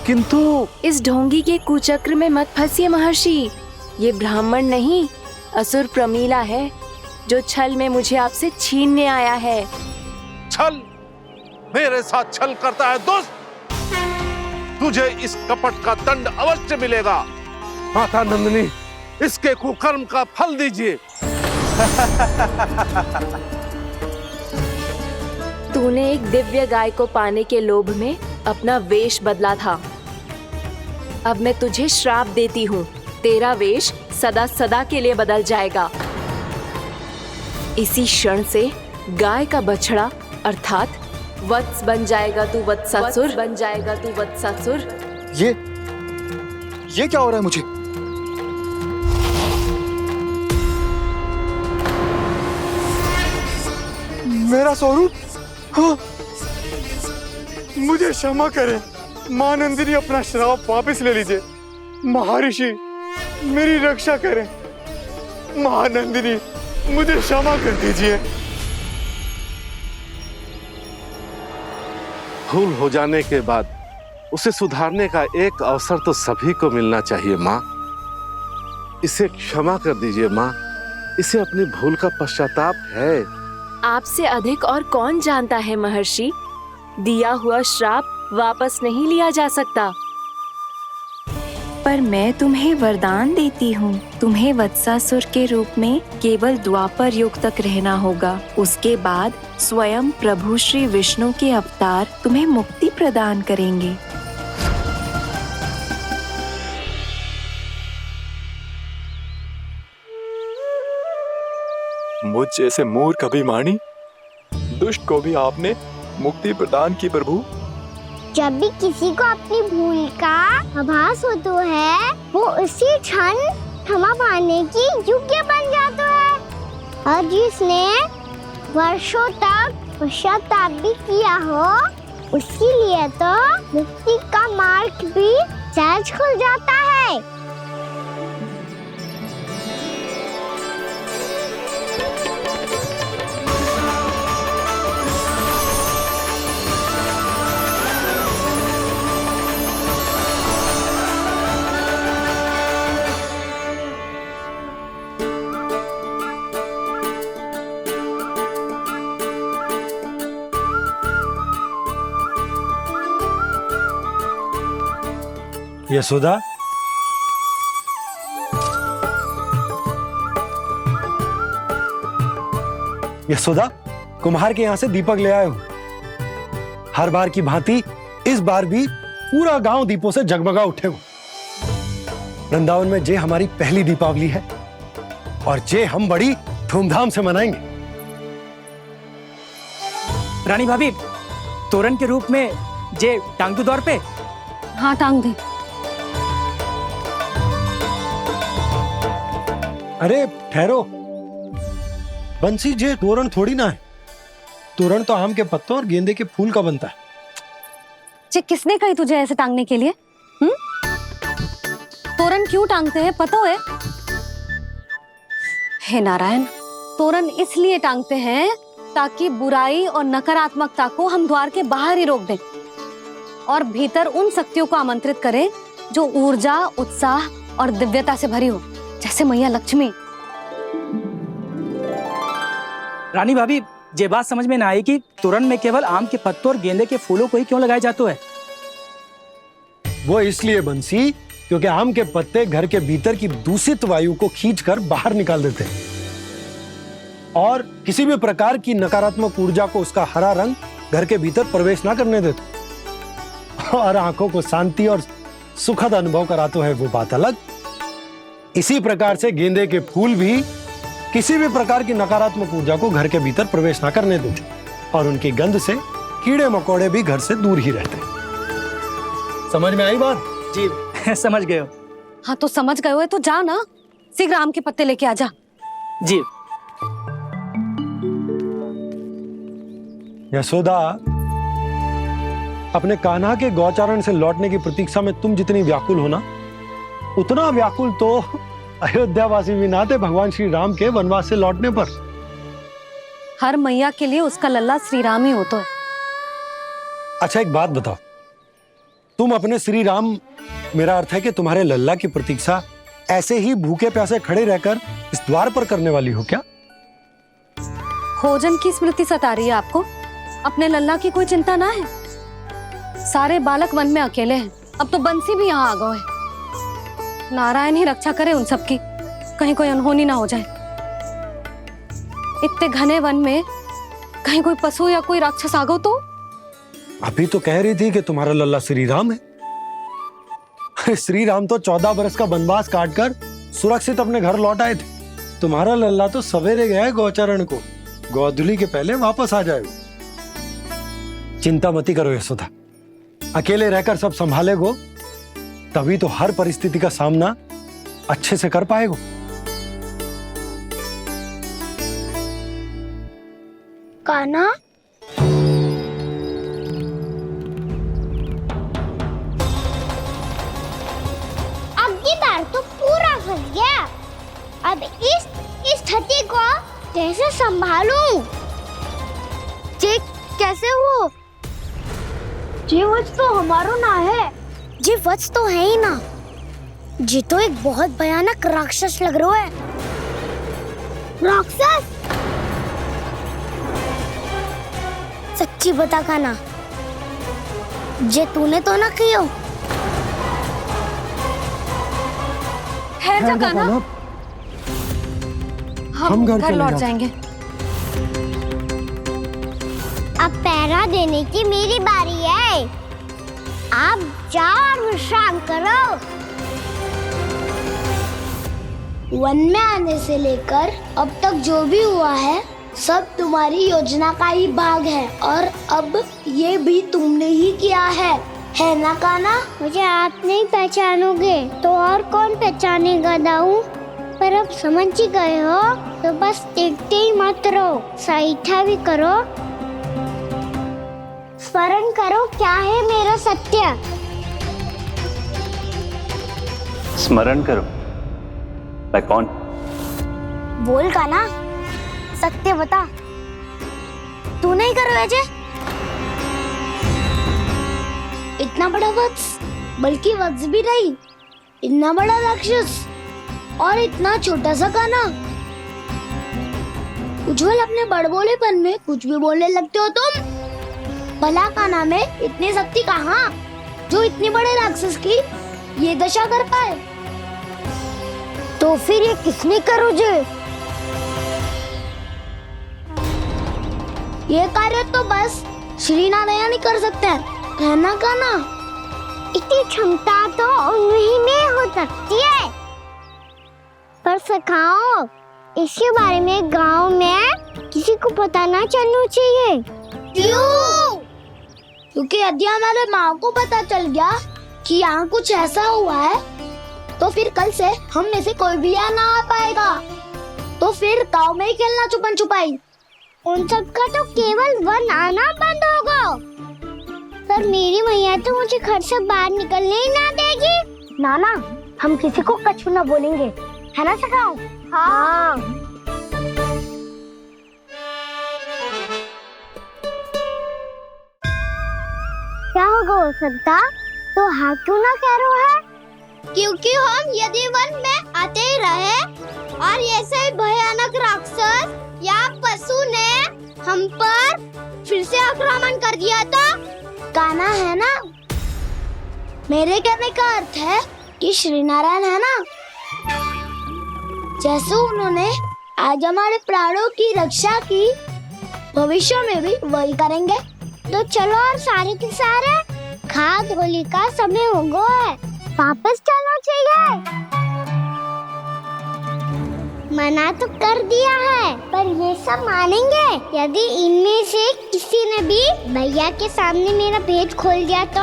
किंतु इस ढोंगी के कुचक्र में मत फंसिए महर्षि। ये ब्राह्मण नहीं, असुर प्रमीला है, जो छल में मुझे आपसे छीनने आया है। छल? मेरे साथ छल करता है दुष्ट? तुझे इस कपट का दंड अवश्य मिलेगा। माता नंदिनी, इसके कुकर्म का फल दीजिए। तूने एक दिव्य गाय को पाने के लोभ में अपना वेश बदला था। अब मैं तुझे श्राप देती हूँ, तेरा वेश सदा सदा के लिए बदल जाएगा। इसी क्षण से गाय का बछड़ा अर्थात वत्स बन जाएगा तू वत्सासुर, बन जाएगा तू वत्सासुर। ये क्या हो रहा है मुझे? मेरा स्वरूप? हाँ। मुझे क्षमा करें मां नंदिनी, अपना श्राप वापस ले लीजिए। महर्षि, मेरी रक्षा करें। मां नंदिनी, मुझे क्षमा कर दीजिए। भूल हो जाने के बाद उसे सुधारने का एक अवसर तो सभी को मिलना चाहिए माँ। इसे क्षमा कर दीजिए माँ, इसे अपनी भूल का पश्चाताप है। आपसे अधिक और कौन जानता है महर्षि, दिया हुआ श्राप वापस नहीं लिया जा सकता। पर मैं तुम्हें वरदान देती हूँ, तुम्हें वत्सासुर के रूप में केवल द्वापर युग तक रहना होगा। उसके बाद स्वयं प्रभु श्री विष्णु के अवतार तुम्हें मुक्ति प्रदान करेंगे। मुझ जैसे मूर्ख अभिमानी दुष्ट को भी आपने मुक्ति प्रदान की प्रभु। जब भी किसी को अपनी भूल का आभास होता है वो उसी क्षण क्षमा पाने की योग्य बन जाता है। और जिसने वर्षों तक पश्चाताप भी किया हो उसके लिए तो मुक्ति का मार्ग भी सहज खुल जाता है। यशोदा, यशोदा, कुम्हार के यहाँ से दीपक ले आए हूं। हर बार की भांति इस बार भी पूरा गांव दीपों से जगमगा उठे हो। वृंदावन में जे हमारी पहली दीपावली है और जे हम बड़ी धूमधाम से मनाएंगे। रानी भाभी, तोरण के रूप में जे टांग दो दौर पे। हाँ, टांग दे। अरे ठहरो, बंसी, जे तोरण थोड़ी ना है। तोरण तो आम के पत्तों और गेंदे के फूल का बनता है। जे किसने कही तुझे ऐसे टांगने के लिए? तोरण क्यों टांगते हैं पता है? हे नारायण, तोरण इसलिए टांगते हैं ताकि बुराई और नकारात्मकता को हम द्वार के बाहर ही रोक दें और भीतर उन शक्तियों को आमंत्रित करें जो ऊर्जा, उत्साह और दिव्यता से भरी हो, जैसे मैया लक्ष्मी। रानी भाभी, ये बात समझ में ना आई कि तोरण में केवल आम के पत्तों और गेंदे के फूलों को ही क्यों लगाया जाता है? वो इसलिए बंसी, क्योंकि आम के पत्ते घर के भीतर की दूषित वायु को खींचकर बाहर निकाल देते हैं और किसी भी प्रकार की नकारात्मक ऊर्जा को उसका हरा रंग घर के भीतर प्रवेश ना करने देते और आंखों को शांति और सुखद अनुभव कराता है, वो बात अलग। इसी प्रकार से गेंदे के फूल भी किसी भी प्रकार की नकारात्मक ऊर्जा को घर के भीतर प्रवेश ना करने देते और उनकी गंध से कीड़े मकोड़े भी घर से दूर ही रहते। समझ में आई बात? जी समझ गए हो। हाँ, तो समझ गए हो तो जा ना, शीघ्र आम के पत्ते लेके आ जा। जी। यशोदा, अपने कान्हा के गौचारण से लौटने की प्रतीक्षा में तुम जितनी व्याकुल हो ना, उतना व्याकुल तो अयोध्यावासी भी ना थे भगवान श्री राम के वनवास से लौटने पर। हर मैया के लिए उसका लल्ला श्री राम ही होता है। अच्छा, एक बात बताओ, तुम अपने श्री राम, मेरा अर्थ है कि तुम्हारे लल्ला की प्रतीक्षा ऐसे ही भूखे प्यासे खड़े रहकर इस द्वार पर करने वाली हो क्या? भोजन की स्मृति सता रही है आपको? अपने लल्ला की कोई चिंता ना है। सारे बालक वन में अकेले हैं, अब तो बंसी भी यहाँ आ गए है। नारायण ही रक्षा करे उन सबकी, कहीं कोई अनहोनी ना हो जाए। इतने घने वन में कहीं कोई पशु या कोई राक्षस आ गो तो? अभी तो कह रही थी कि तुम्हारा लल्ला श्री राम है। श्री राम तो 14 बरस का वनवास काटकर सुरक्षित अपने घर लौट आए थे। तुम्हारा लल्ला तो सवेरे गया है गौचरण को, गोधूली के पहले वापस आ जाएगा। चिंता मती करो यशोदा, अकेले रहकर सब संभालेगो तभी तो हर परिस्थिति का सामना अच्छे से कर पाएगो। कान्हा, अब की बार तो पूरा फंस गया। अब इस स्थिति को कैसे संभालूं? जे कैसे हो? जे वच तो हमारो ना है। जे वच तो है ही ना। जे तो एक बहुत भयानक राक्षस लग रहा है। राक्षस? सच्ची बता कान्हा, जे तूने तो ना कियो? ठहर जा कान्हा, हम घर लौट जाएंगे। अब पहरा देने की मेरी बारी है। आप जाओ और विश्राम करो। वन में आने से लेकर अब तक जो भी हुआ है सब तुम्हारी योजना का ही भाग है और अब ये भी तुमने ही किया है ना कान्हा? मुझे आप नहीं पहचानोगे तो और कौन पहचानेगा दाऊ? पर अब समझ ही गए हो तो बस देखते ही मत रहो, सईठा भी करो, स्मरण करो क्या है मेरा सत्य। स्मरण करो? मैं कौन? बोल कान्हा, सत्य बता। तू नहीं करो अजय? इतना बड़ा वत्स, बल्कि वत्स भी नहीं, इतना बड़ा राक्षस और इतना छोटा सा कान्हा। उज्जवल अपने बड़बोलेपन में कुछ भी बोलने लगते हो तुम। भला कान्हा में इतनी शक्ति कहाँ जो इतने बड़े राक्षस की ये दशा कर पाए? तो फिर ये किसने करो जे? ये कार्य तो बस श्री नारायण ही कर सकते हैं, है ना कान्हा? इतनी क्षमता तो उन्हीं में हो सकती है, पर सखाओ इसके बारे में गांव में किसी को पता ना चलना चाहिए। क्यों? क्योंकि यदि हमारे माँ को पता चल गया कि यहाँ कुछ ऐसा हुआ है तो फिर कल से हम में से कोई भी यहाँ ना आ पाएगा। तो फिर गांव में ही खेलना छुपन छुपाई। उन सबका तो केवल वन आना बंद होगा। पर मेरी मैया तो मुझे घर से बाहर निकलने ही ना देगी। नाना, हम किसी को कछु ना बोलेंगे, है ना सखाओ? हाँ। क्या होगा हो सकता? तो हाँ क्यों ना कह रहे है? क्योंकि हम यदि वन में आते ही रहे और ऐसे भयानक राक्षस या पशु ने हम पर फिर से आक्रमण कर दिया तो कान्हा, है ना? मेरे कहने का अर्थ है कि श्री नारायण है ना, जैसे उन्होंने आज हमारे प्राणों की रक्षा की, भविष्य में भी वही करेंगे। तो चलो और सारे के सारे खाद होली का समय हो गया है, वापस चलना चाहिए। मना तो कर दिया है, पर ये सब मानेंगे यदि इनमें से किसी ने भी भैया के सामने मेरा भेद खोल दिया तो?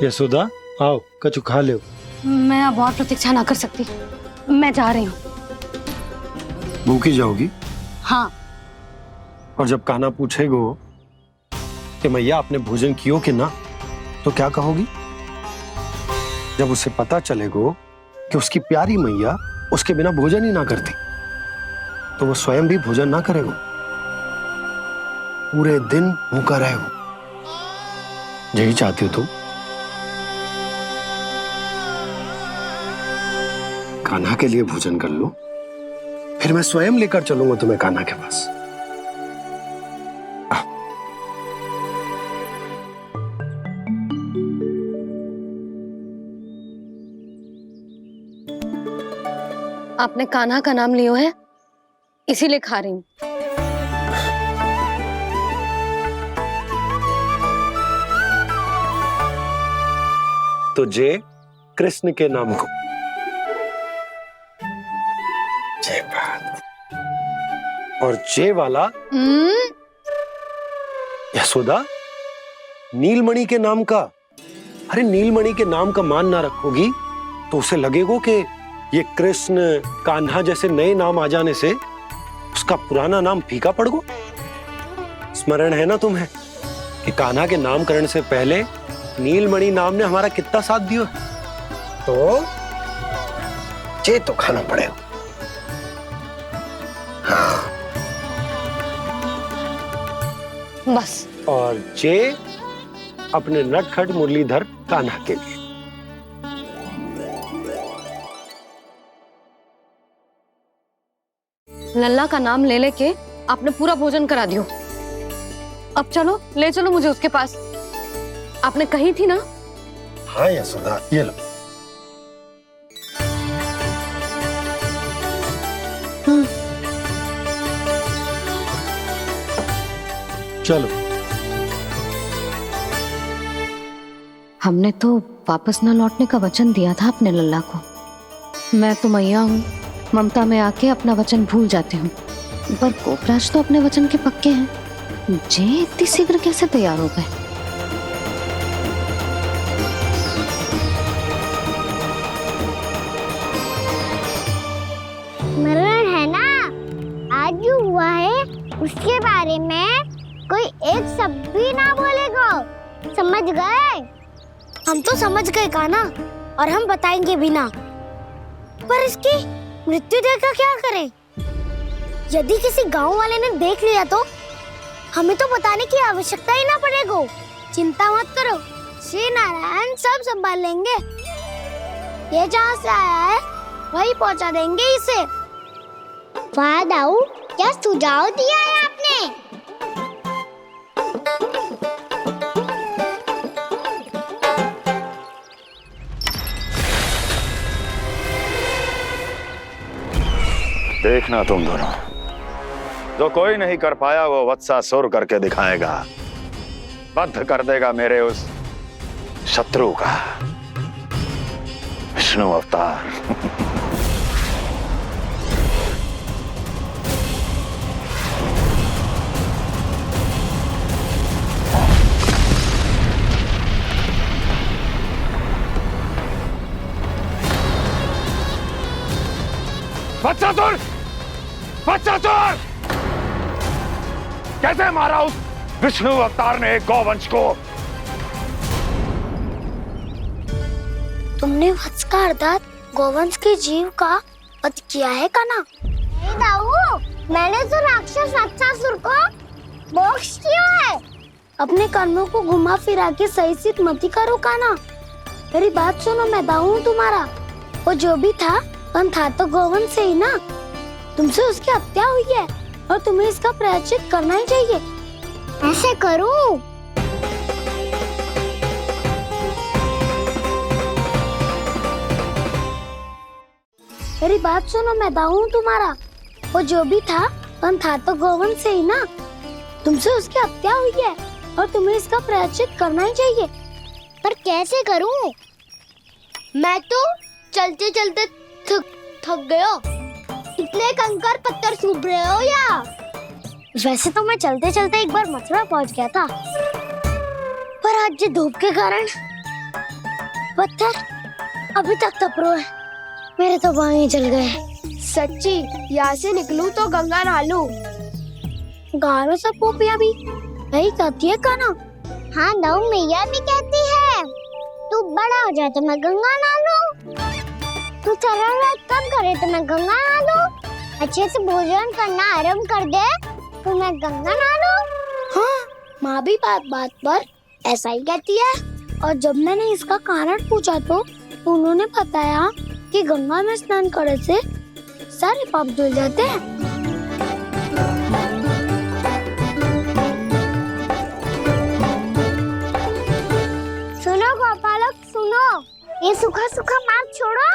यशोदा, आओ कछु खा लो। मैं अब और प्रतीक्षा ना कर सकती, मैं जा रही हूँ। भूखी जाओगी? हाँ। और जब कान्हा पूछेगो कि मैया आपने भोजन कियो कि ना, तो क्या कहोगी? जब उसे पता चलेगो कि उसकी प्यारी मैया उसके बिना भोजन ही ना करती, तो वो स्वयं भी भोजन ना करेगो, पूरे दिन भूखा रहेगो। यही चाहती हो तुम? कान्हा के लिए भोजन कर लो, फिर मैं स्वयं लेकर चलूंगा तुम्हें कान्हा के पास। आपने कान्हा का नाम लियो है, इसीलिए खा रही हूँ। तो जय कृष्ण के नाम को। जय बात। और जय वाला यशोदा, नीलमणि के नाम का। अरे नीलमणि के नाम का मान ना रखोगी तो उसे लगेगा कि ये कृष्ण कान्हा जैसे नए नाम आ जाने से उसका पुराना नाम फीका पड़ गो। स्मरण है ना तुम्हें कि कान्हा के नामकरण से पहले नीलमणि नाम ने हमारा कितना साथ दिया? तो जे तो खाना पड़ेगा। हाँ। बस। और जे अपने नटखट मुरलीधर कान्हा के लिए। लल्ला का नाम ले लेके आपने पूरा भोजन करा दियो। अब चलो, ले चलो मुझे उसके पास। आपने कही थी ना? हाँ यशोदा, ये लो। चलो। हमने तो वापस न लौटने का वचन दिया था अपने लल्ला को। मैं तो मैया हूँ, ममता में आके अपना वचन भूल जाती हूँ, पर गोपराज तो अपने वचन के पक्के हैं। जे इतनी शीघ्र कैसे तैयार हो गए? मरण है ना, आज जो हुआ है उसके बारे में कोई एक शब्द भी ना बोलेगा, समझ गए? हम तो समझ गए कान्हा, और हम बताएंगे भी ना। पर इसकी मृत्यु देखकर क्या करें? यदि किसी गांव वाले ने देख लिया तो हमें तो बताने की आवश्यकता ही ना पड़ेगा। चिंता मत करो, श्री नारायण सब संभाल लेंगे। ये जहाँ से आया है वही पहुँचा देंगे इसे। वाह दाऊ, क्या सुझाव दिया है आपने? देखना तुम दोनों, जो कोई नहीं कर पाया वो वत्सासुर करके दिखाएगा, बद्ध कर देगा मेरे उस शत्रु का विष्णु अवतार। वत्सासुर! वत्सासुर! कैसे मारा उस विष्णु अवतार ने गौवंश को? तुमने वत्स का अर्थात गौवंश के जीव का वध किया है कान्हा? नहीं दाऊ, मैंने तो राक्षस वत्सासुर को मोक्ष किया है। अपने कर्मों को घुमा फिरा के सही सिद्ध मत करो कान्हा। मेरी बात सुनो, मैं दाऊ हूँ तुम्हारा। वो जो भी था था तो गौवंश से ही ना। तुमसे उसकी हत्या हुई है और तुम्हें इसका प्रायश्चित करना ही चाहिए। ऐसे करूं? मेरी बात सुनो, मैं दाऊ हूँ तुम्हारा। वो जो भी था तो गौवंश से ही ना। तुमसे उसकी हत्या हुई है और तुम्हें इसका प्रायश्चित करना ही चाहिए। पर कैसे करूं? मैं तो चलते चलते थक गया। इतने कंकर पत्थर सूख रहे हो या? वैसे तो मैं चलते चलते एक बार मथुरा पहुंच गया था, पर आज ये धूप के कारण पत्थर अभी तक तप रहे हैं। मेरे तो पाँव ही जल गए। सच्ची, यहाँ से निकलूं तो गंगा नहा लूं। गाँव में सब पोपिया भी यही कहती है कान्हा। हाँ दाऊ, मैया भी कहती है तू बड़ा हो जाए तो मैं गंगा नहा लूं, तू चरण कम करे तो मैं गंगा नहा लूं, अच्छे से भोजन करना आरंभ कर दे तो मैं गंगा नहा लूं। हाँ, माँ भी बात बात पर ऐसा ही कहती है। और जब मैंने इसका कारण पूछा तो उन्होंने बताया कि गंगा में स्नान करने से सारे पाप धुल जाते हैं। सुनो गोपालक, सुनो, ये सूखा सूखा मार्ग छोड़ो,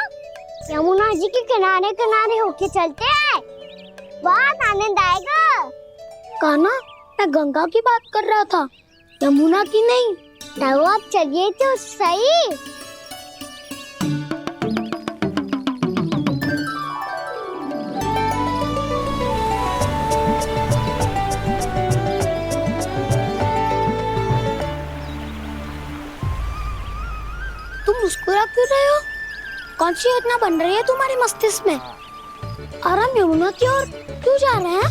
यमुना जी के किनारे किनारे होके चलते हैं, बहुत आनंद आएगा। कान्हा, मैं गंगा की बात कर रहा था, यमुना की नहीं। तो आप चलिए तो सही। तुम मुस्कुरा क्यों रहे हो? कौन सी योजना बन रही है तुम्हारे मस्तिष्क में? और हम यमुना की ओर क्यों जा रहे हैं?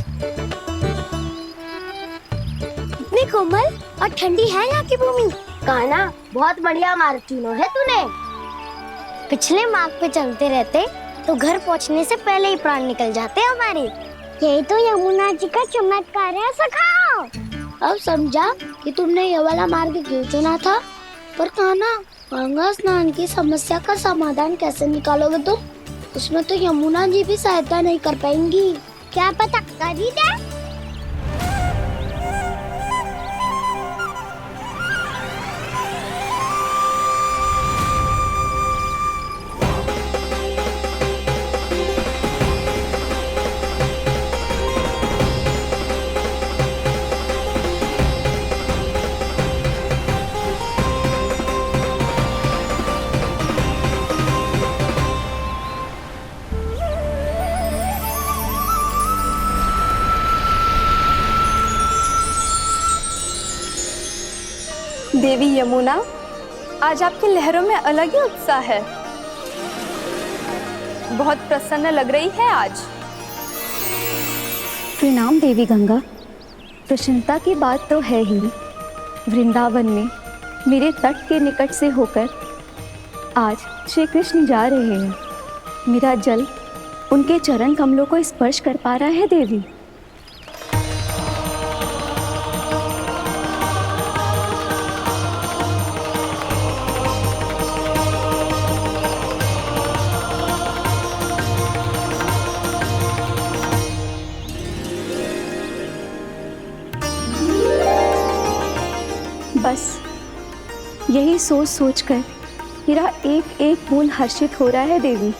इतनी कोमल और ठंडी है यहाँ की भूमि। कान्हा, बहुत बढ़िया मार्ग चुना है तूने। पिछले मार्ग पे चलते रहते तो घर पहुँचने से पहले ही प्राण निकल जाते हमारे। यही तो यमुना जी का चमत्कार है सखाओ। अब समझा कि तुमने ये वाला मार्ग क्यों चुना था। पर कान्हा, गंगा स्नान की समस्या का समाधान कैसे निकालोगे तुम? उसमें तो यमुना जी भी सहायता नहीं कर पाएंगी। क्या पता कर ही दे। देवी यमुना, आज आपकी लहरों में अलग ही उत्साह है। बहुत प्रसन्न लग रही है आज। प्रणाम देवी गंगा। प्रसन्नता की बात तो है ही। वृंदावन में मेरे तट के निकट से होकर आज श्री कृष्ण जा रहे हैं। मेरा जल उनके चरण कमलों को स्पर्श कर पा रहा है देवी। बस यही सोच सोचकर मेरा एक एक बूंद हर्षित हो रहा है देवी।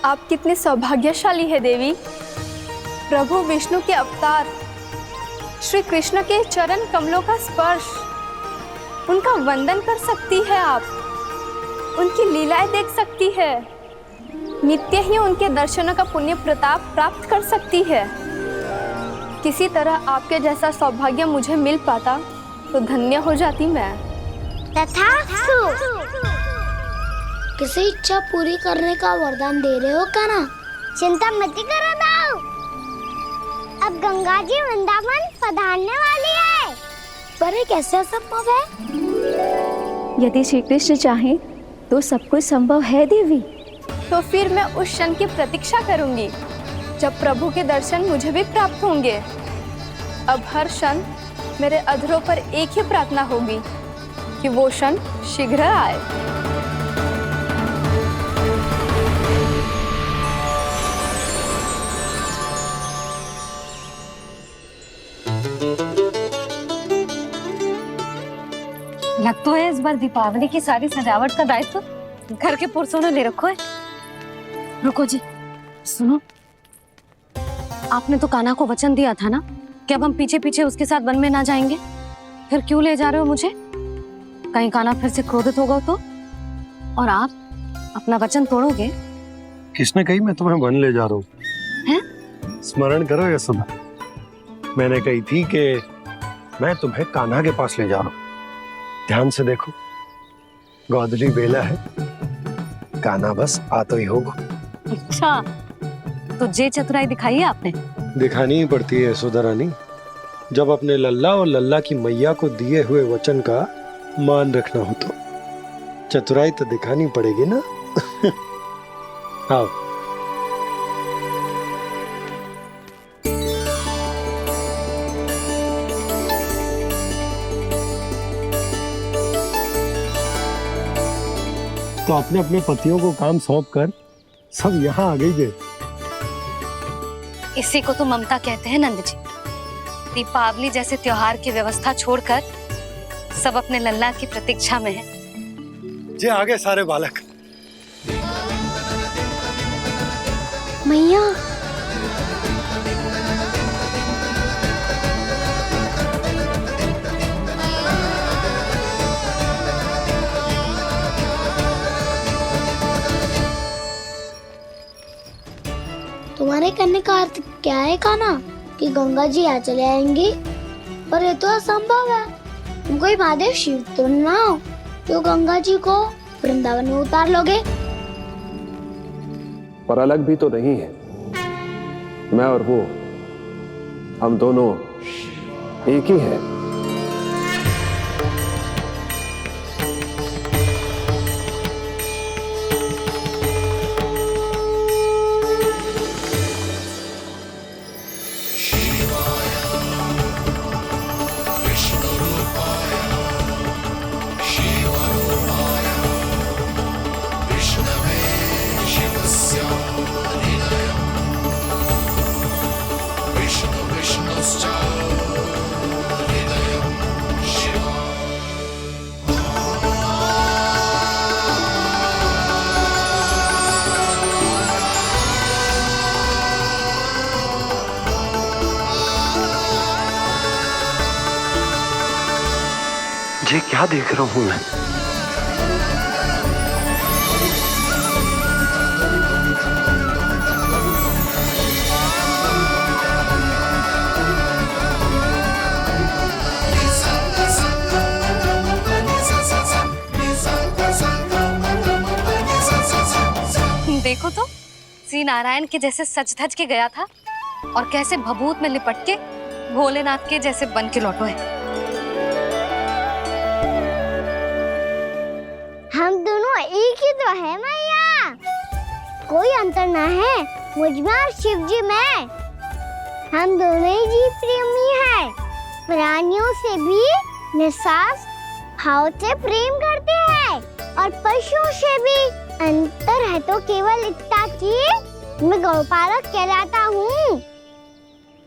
आप कितने सौभाग्यशाली है देवी। प्रभु विष्णु के अवतार श्री कृष्ण के चरण कमलों का स्पर्श, उनका वंदन कर सकती है आप, उनकी लीलाएं देख सकती है, नित्य ही उनके दर्शनों का पुण्य प्रताप प्राप्त कर सकती है। किसी तरह आपके जैसा सौभाग्य मुझे मिल पाता तो धन्य हो जाती मैं। तथास्तु। किसी इच्छा पूरी करने का वरदान दे रहे हो कान्हा? चिंता मत करो दाऊ। अब गंगा जी वृंदावन पधारने वाली है। पर ये कैसे संभव है? यदि श्री कृष्ण चाहे तो सब कुछ संभव है देवी। तो फिर मैं उस क्षण की प्रतीक्षा करूंगी जब प्रभु के दर्शन मुझे भी प्राप्त होंगे। अब हर क्षण मेरे अधरों पर एक ही प्रार्थना होगी कि वो क्षण शीघ्र आए। लग तो है इस बार दीपावली की सारी सजावट का दायित्व घर के पुरुषों ने ले रखो है। रुको जी, सुनो, आपने तो कान्हा को वचन दिया था ना कि अब हम पीछे पीछे उसके साथ वन में ना जाएंगे। फिर क्यों ले जा रहे हो मुझे? कहीं कान्हा फिर से क्रोधित होगा तो? और आप अपना वचन तोड़ोगे? किसने कही मैं तुम्हें वन ले जा रहा हूँ? स्मरण करो यशोदा, मैंने कही थी कि मैं तुम्हें कान्हा के पास ले जा रहा हूँ। ध्यान से देखो, गोधली बेला है, कान्हा बस आ तो ही होगा। अच्छा, तो जे चतुराई दिखाई है आपने? दिखानी ही पड़ती है यशोदा रानी, जब अपने लल्ला और लल्ला की मैया को दिए हुए वचन का मान रखना हो तो चतुराई तो दिखानी पड़ेगी ना। आओ। तो अपने अपने पतियों को काम सौंप कर सब यहाँ आ गई थे। इसी को तो ममता कहते हैं नंद जी। दीपावली जैसे त्योहार की व्यवस्था छोड़कर सब अपने लल्ला की प्रतीक्षा में हैं। जे आगे सारे बालक। मैया, तुम्हारे कहने का अर्थ क्या है कान्हा? कि गंगा जी यहाँ चले आएंगी? पर ये तो असंभव है। तुम कोई महादेव शिव तो ना हो जो गंगा जी को वृंदावन में उतार लोगे? पर अलग भी तो नहीं है। मैं और वो, हम दोनों एक ही हैं। ये क्या देख रहा हूं मैं? श्री नारायण के जैसे सच धज के गया था और कैसे भभूत में लिपट के भोलेनाथ के जैसे बन के लौटो है। हम दोनों एक ही तो है मैया, कोई अंतर ना है मुझ में और शिव जी में। हम दोनों ही जीव प्रेमी हैं, प्राणियों से भी निस्वार्थ भाव से प्रेम करते हैं और पशुओं से भी। अंतर है तो केवल इतना कि मैं गौपालक कहलाता हूँ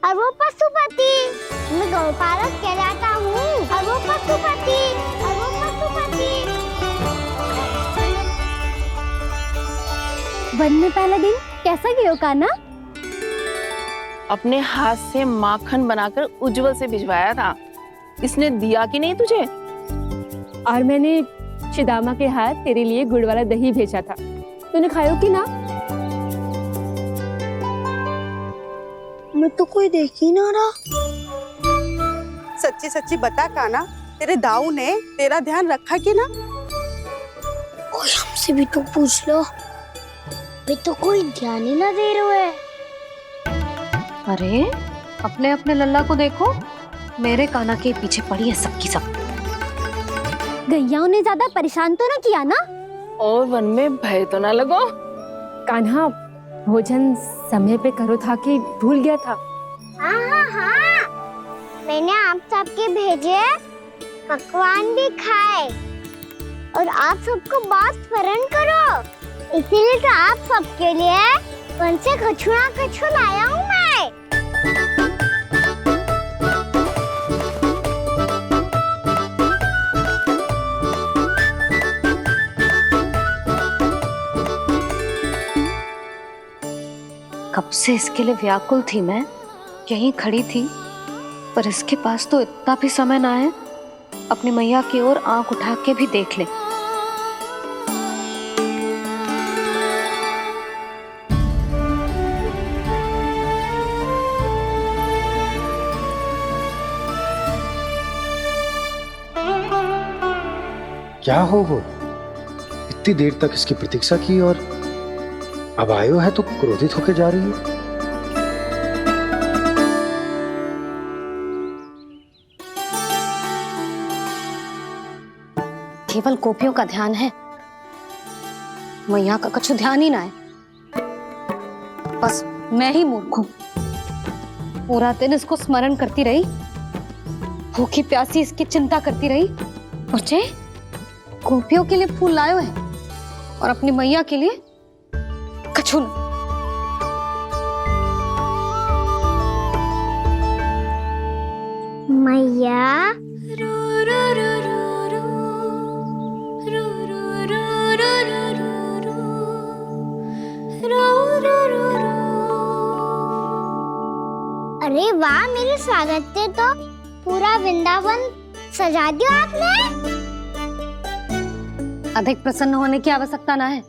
और वो पशुपति। मैं गौपालक कहलाता हूँ और वो पशुपति, और वो पशुपति। वन में पहला दिन कैसा गया कान्हा? अपने हाथ से माखन बनाकर उज्जवल से भिजवाया था। इसने दिया कि नहीं तुझे? और मैंने शिदामा के हाथ तेरे लिए गुड़ वाला दही भेजा था, तूने खायो कि ना? मैं तो कोई देख ही ना रहा। सच्ची सच्ची बता कान्हा, तेरे दाऊ ने तेरा ध्यान रखा कि ना? कोई हमसे भी तो पूछ लो, वे तो कोई ध्यान ही ना दे रहे है। अरे अपने अपने लल्ला को देखो, मेरे कान्हा के पीछे पड़ी है सबकी सब। गैयाओं ने ज्यादा परेशान तो ना किया ना? और वन में भय तो ना लगो? कान्हा भोजन समय पे करो था कि भूल गया था? हाँ, मैंने आप सबके भेजे पकवान भी खाए और आप सबको बात स्मरण करो, इसीलिए तो आप सबके लिए वन से कछुआ लाया हूँ मैं। कब से इसके लिए व्याकुल थी मैं, यहीं खड़ी थी, पर इसके पास तो इतना भी समय ना है अपनी मैया की ओर आंख उठा के भी देख ले। क्या हो वो? इतनी देर तक इसकी प्रतीक्षा की और अब आयो है तो क्रोधित होकर जा रही है। केवल गोपियों का ध्यान है, मैया का कुछ ध्यान ही ना है। बस मैं ही मूर्ख हूं, पूरा दिन इसको स्मरण करती रही, भूखी प्यासी इसकी चिंता करती रही, और जे गोपियों के लिए फूल लायो है और अपनी मैया के लिए कछुल। मैया अरे वाह, मेरे स्वागत से तो पूरा वृंदावन सजा दिया आपने। अधिक प्रसन्न होने की आवश्यकता ना है।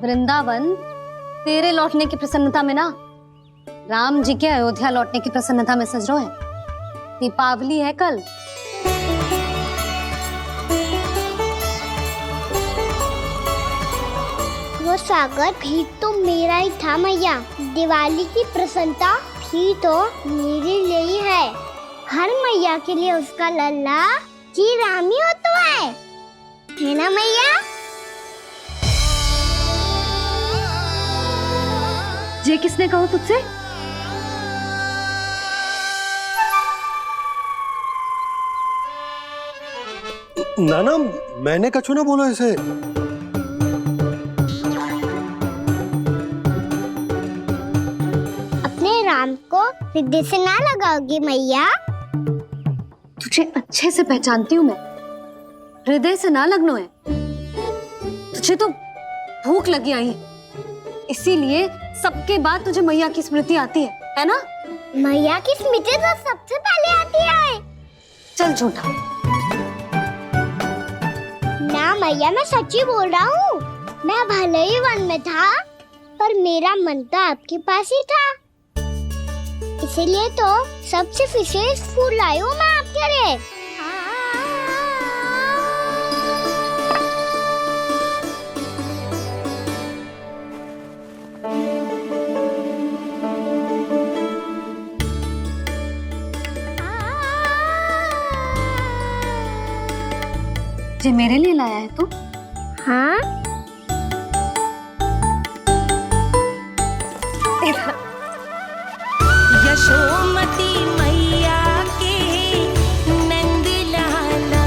वृंदावन तेरे लौटने की प्रसन्नता में ना, राम जी के अयोध्या लौटने की प्रसन्नता में सज रहे हैं। दीपावली है कल। वो स्वागत भी तो मेरा ही था मैया। दिवाली की प्रसन्नता भी तो मेरे लिए ही है। हर मैया के लिए उसका लल्ला जी राम ही होता है ना मैया? ये किसने कहा तुझसे? नाना, मैंने कछु ना बोला इसे। अपने राम को हृदय से ना लगाओगी मैया? तुझे अच्छे से पहचानती हूँ मैं, हृदय से ना लगनो है। तुझे तो भूख लगी आई है, इसीलिए सबके बाद तुझे मैया की स्मृति आती है ना? मैया की स्मृति तो सबसे पहले आती है। चल झूठा। ना मैया, मैं सच्ची बोल रहा हूँ। मैं भले ही वन में था, पर मेरा मन तो आपके पास ही था, इसीलिए तो सबसे विशेष फूल लाई हूँ मैं आपके लिए। मुझे मेरे लिए लाया है तू? हाँ। यशोमती मैया के नंद लाला,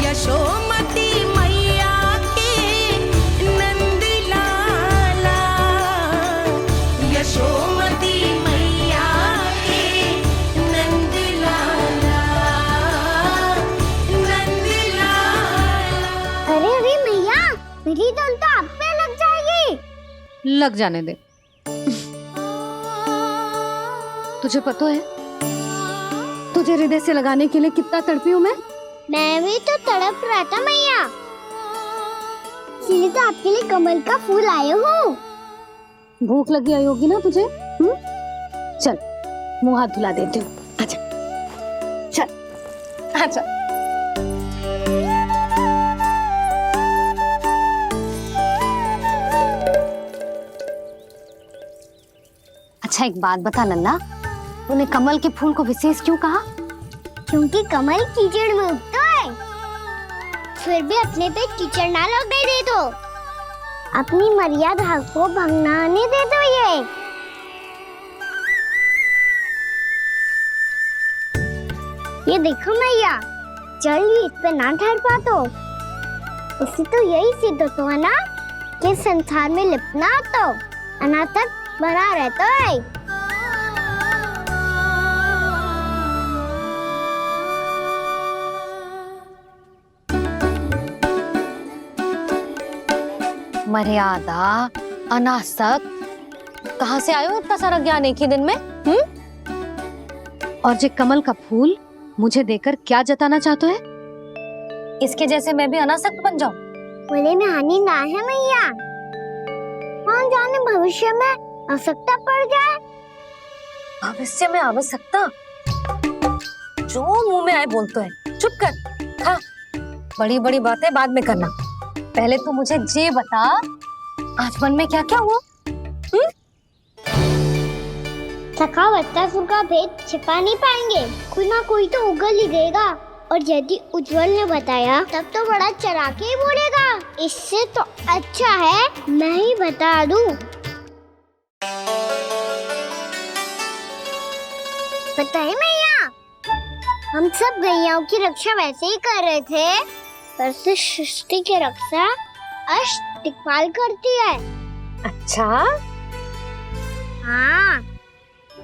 यशोमती मैया के नंद लाला, यशोमती मैया के नंद लाला, नंद लाला। अरे अरे मैया, मेरी धुन तो आप पे लग जाएगी। लग जाने दे। तुझे पता है तुझे हृदय से लगाने के लिए कितना तड़पी हूँ मैं भी तो तड़प रहा था मैया, इसलिए तो आपके लिए कमल का फूल आया हूँ। भूख लगी आई होगी ना तुझे? चल मुंह हाथ धुला देती हूँ। आजा चल आजा। अच्छा एक बात बता लल्ला, तूने कमल के फूल को विशेष क्यों कहा? क्योंकि कमल कीचड़ में उगता है, फिर भी अपने पे कीचड़ ना लगने दे दो, अपनी मर्यादा को भंग ना आने दे दो। ये देखो मैया, जल ही इस पे ना ठहर पा तो उससे तो यही सिद्ध होता है ना कि संसार में लिपना तो अनाथक बना रहता है। मर्यादा, अनासक, कहाँ से आयो इतना सारा ज्ञान एक ही दिन में? और जे कमल का फूल मुझे देकर क्या जताना चाहते है? इसके जैसे मैं भी अनासक्त बन जाऊं? बोले में हानि ना है मैया, कौन जाने भविष्य में आवश्यकता पड़ जाए। भविष्य में आवश्यकता? जो मुंह में आए बोलते हैं, चुप कर। हाँ, बड़ी बड़ी बातें बाद में करना, पहले तू मुझे ये बता आज मन में क्या क्या हुआ? सखा बत्तासुर का भेद छिपा नहीं पाएंगे, कोई ना कोई तो उगल ही गएगा, और यदि उज्जवल ने बताया तब तो बड़ा चढ़ा के ही बोलेगा। इससे तो अच्छा है मैं ही बता दूं। पता है मैया, हम सब गैयाओं की रक्षा वैसे ही कर रहे थे, पर से सृष्टि की रक्षा अष्ट दिक्पाल करती है। अच्छा? हाँ,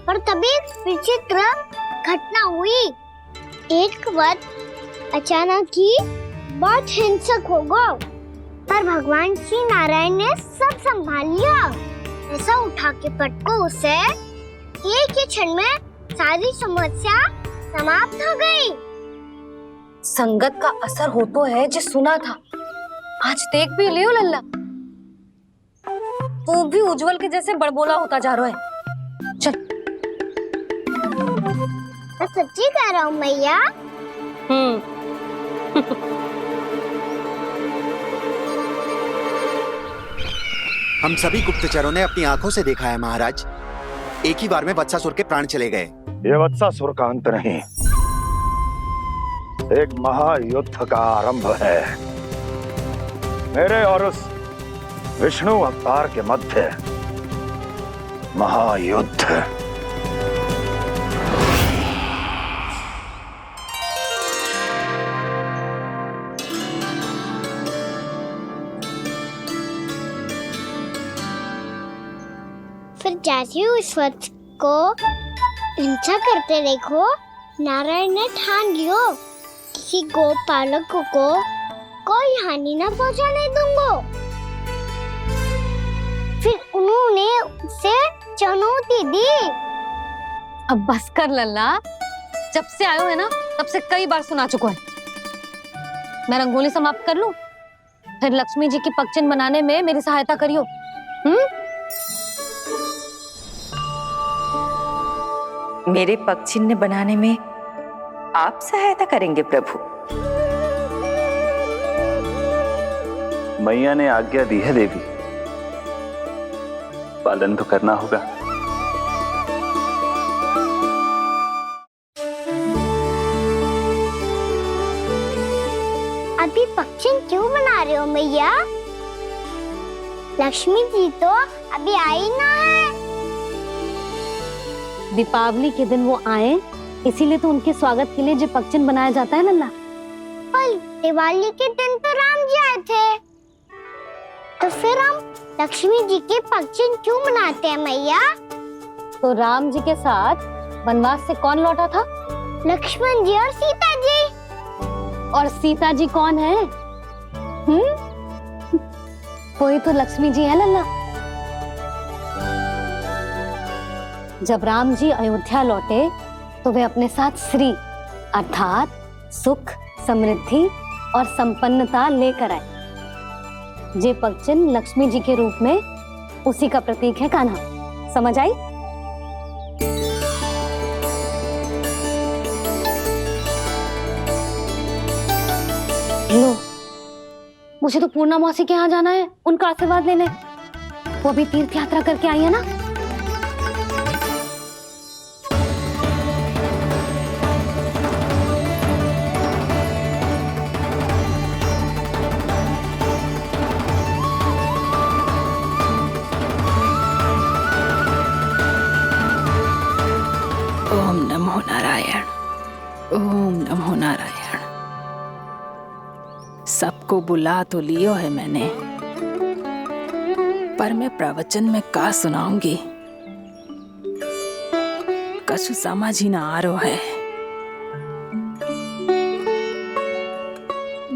पर तभी विचित्र घटना हुई। एक वक्त अचानक ही बहुत हिंसक हो गया, पर भगवान श्री नारायण ने सब संभाल लिया। ऐसा उठा के पटको उसे, एक ही क्षण में सारी समस्या समाप्त हो गई। संगत का असर हो तो है जो सुना था, आज देख भी लियो लल्ला, तू भी उज्जवल के जैसे बड़बोला होता जा रहा है। चल। मैं सच्ची कह रहा हूँ मैया। हम सभी गुप्तचरों ने अपनी आंखों से देखा है महाराज, एक ही बार में वत्सासुर के प्राण चले गए। ये वत्सासुर का अंत नहीं, एक महायुद्ध का आरंभ है। मेरे और उस विष्णु अवतार के मध्य महायुद्ध। फिर जैसे ही उस वक्त को हिंसा करते देखो, नारायण ने ठान लियो किसी गोपालक को कोई हानि न पहुंचाने दूंगा। फिर उन्होंने उसे चुनौती दी। अब बस कर लल्ला, जब से आयो है ना तब से कई बार सुना चुका है। मैं रंगोली समाप्त कर लूं, फिर लक्ष्मी जी की पगचिन बनाने में मेरी सहायता करियो। मेरे पगचिन्ह बनाने में आप सहायता करेंगे प्रभु? मैया ने आज्ञा दी है देवी, पालन तो करना होगा। पक्षी क्यों बना रहे हो मैया? लक्ष्मी जी तो अभी आई ना है। दीपावली के दिन वो आए, इसीलिए तो उनके स्वागत के लिए जो पक्षी बनाया जाता है लल्ला। पर दिवाली के दिन तो राम जी आए थे, तो फिर हम लक्ष्मी जी के पक्षी क्यों बनाते हैं मैया? तो राम जी के साथ वनवास से कौन लौटा था? लक्ष्मण जी और सीता जी। और सीता जी कौन है? कोई तो लक्ष्मी जी है लल्ला। जब राम जी अयोध्या लौटे तो वे अपने साथ श्री अर्थात सुख, समृद्धि और संपन्नता लेकर आए। जे पक्षिन लक्ष्मी जी के रूप में उसी का प्रतीक है कान्हा। समझ आई? लो, मुझे तो पूर्णा मौसी के यहाँ जाना है, उनका आशीर्वाद लेने। वो भी तीर्थ यात्रा करके आई है ना। ओम नमो नारायण, ओम नमो नारायण। सबको बुला तो लियो है मैंने, पर मैं प्रवचन में का सुनाऊंगी, कछु समझ ही ना आ रहा है।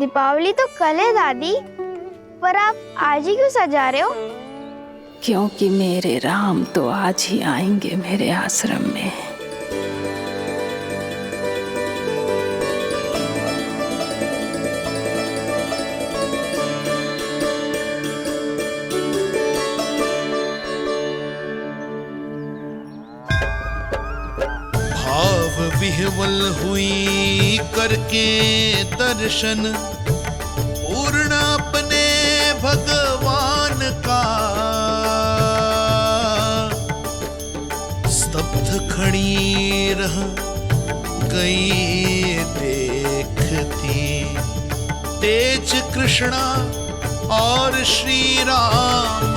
दीपावली तो कल है दादी, पर आप आज ही क्यों सजा रहे हो? क्योंकि मेरे राम तो आज ही आएंगे मेरे आश्रम में। विह्वल हुई करके दर्शन, पूर्ण अपने भगवान का, स्तब्ध खड़ी रह गई देखती तेज कृष्णा और श्री राम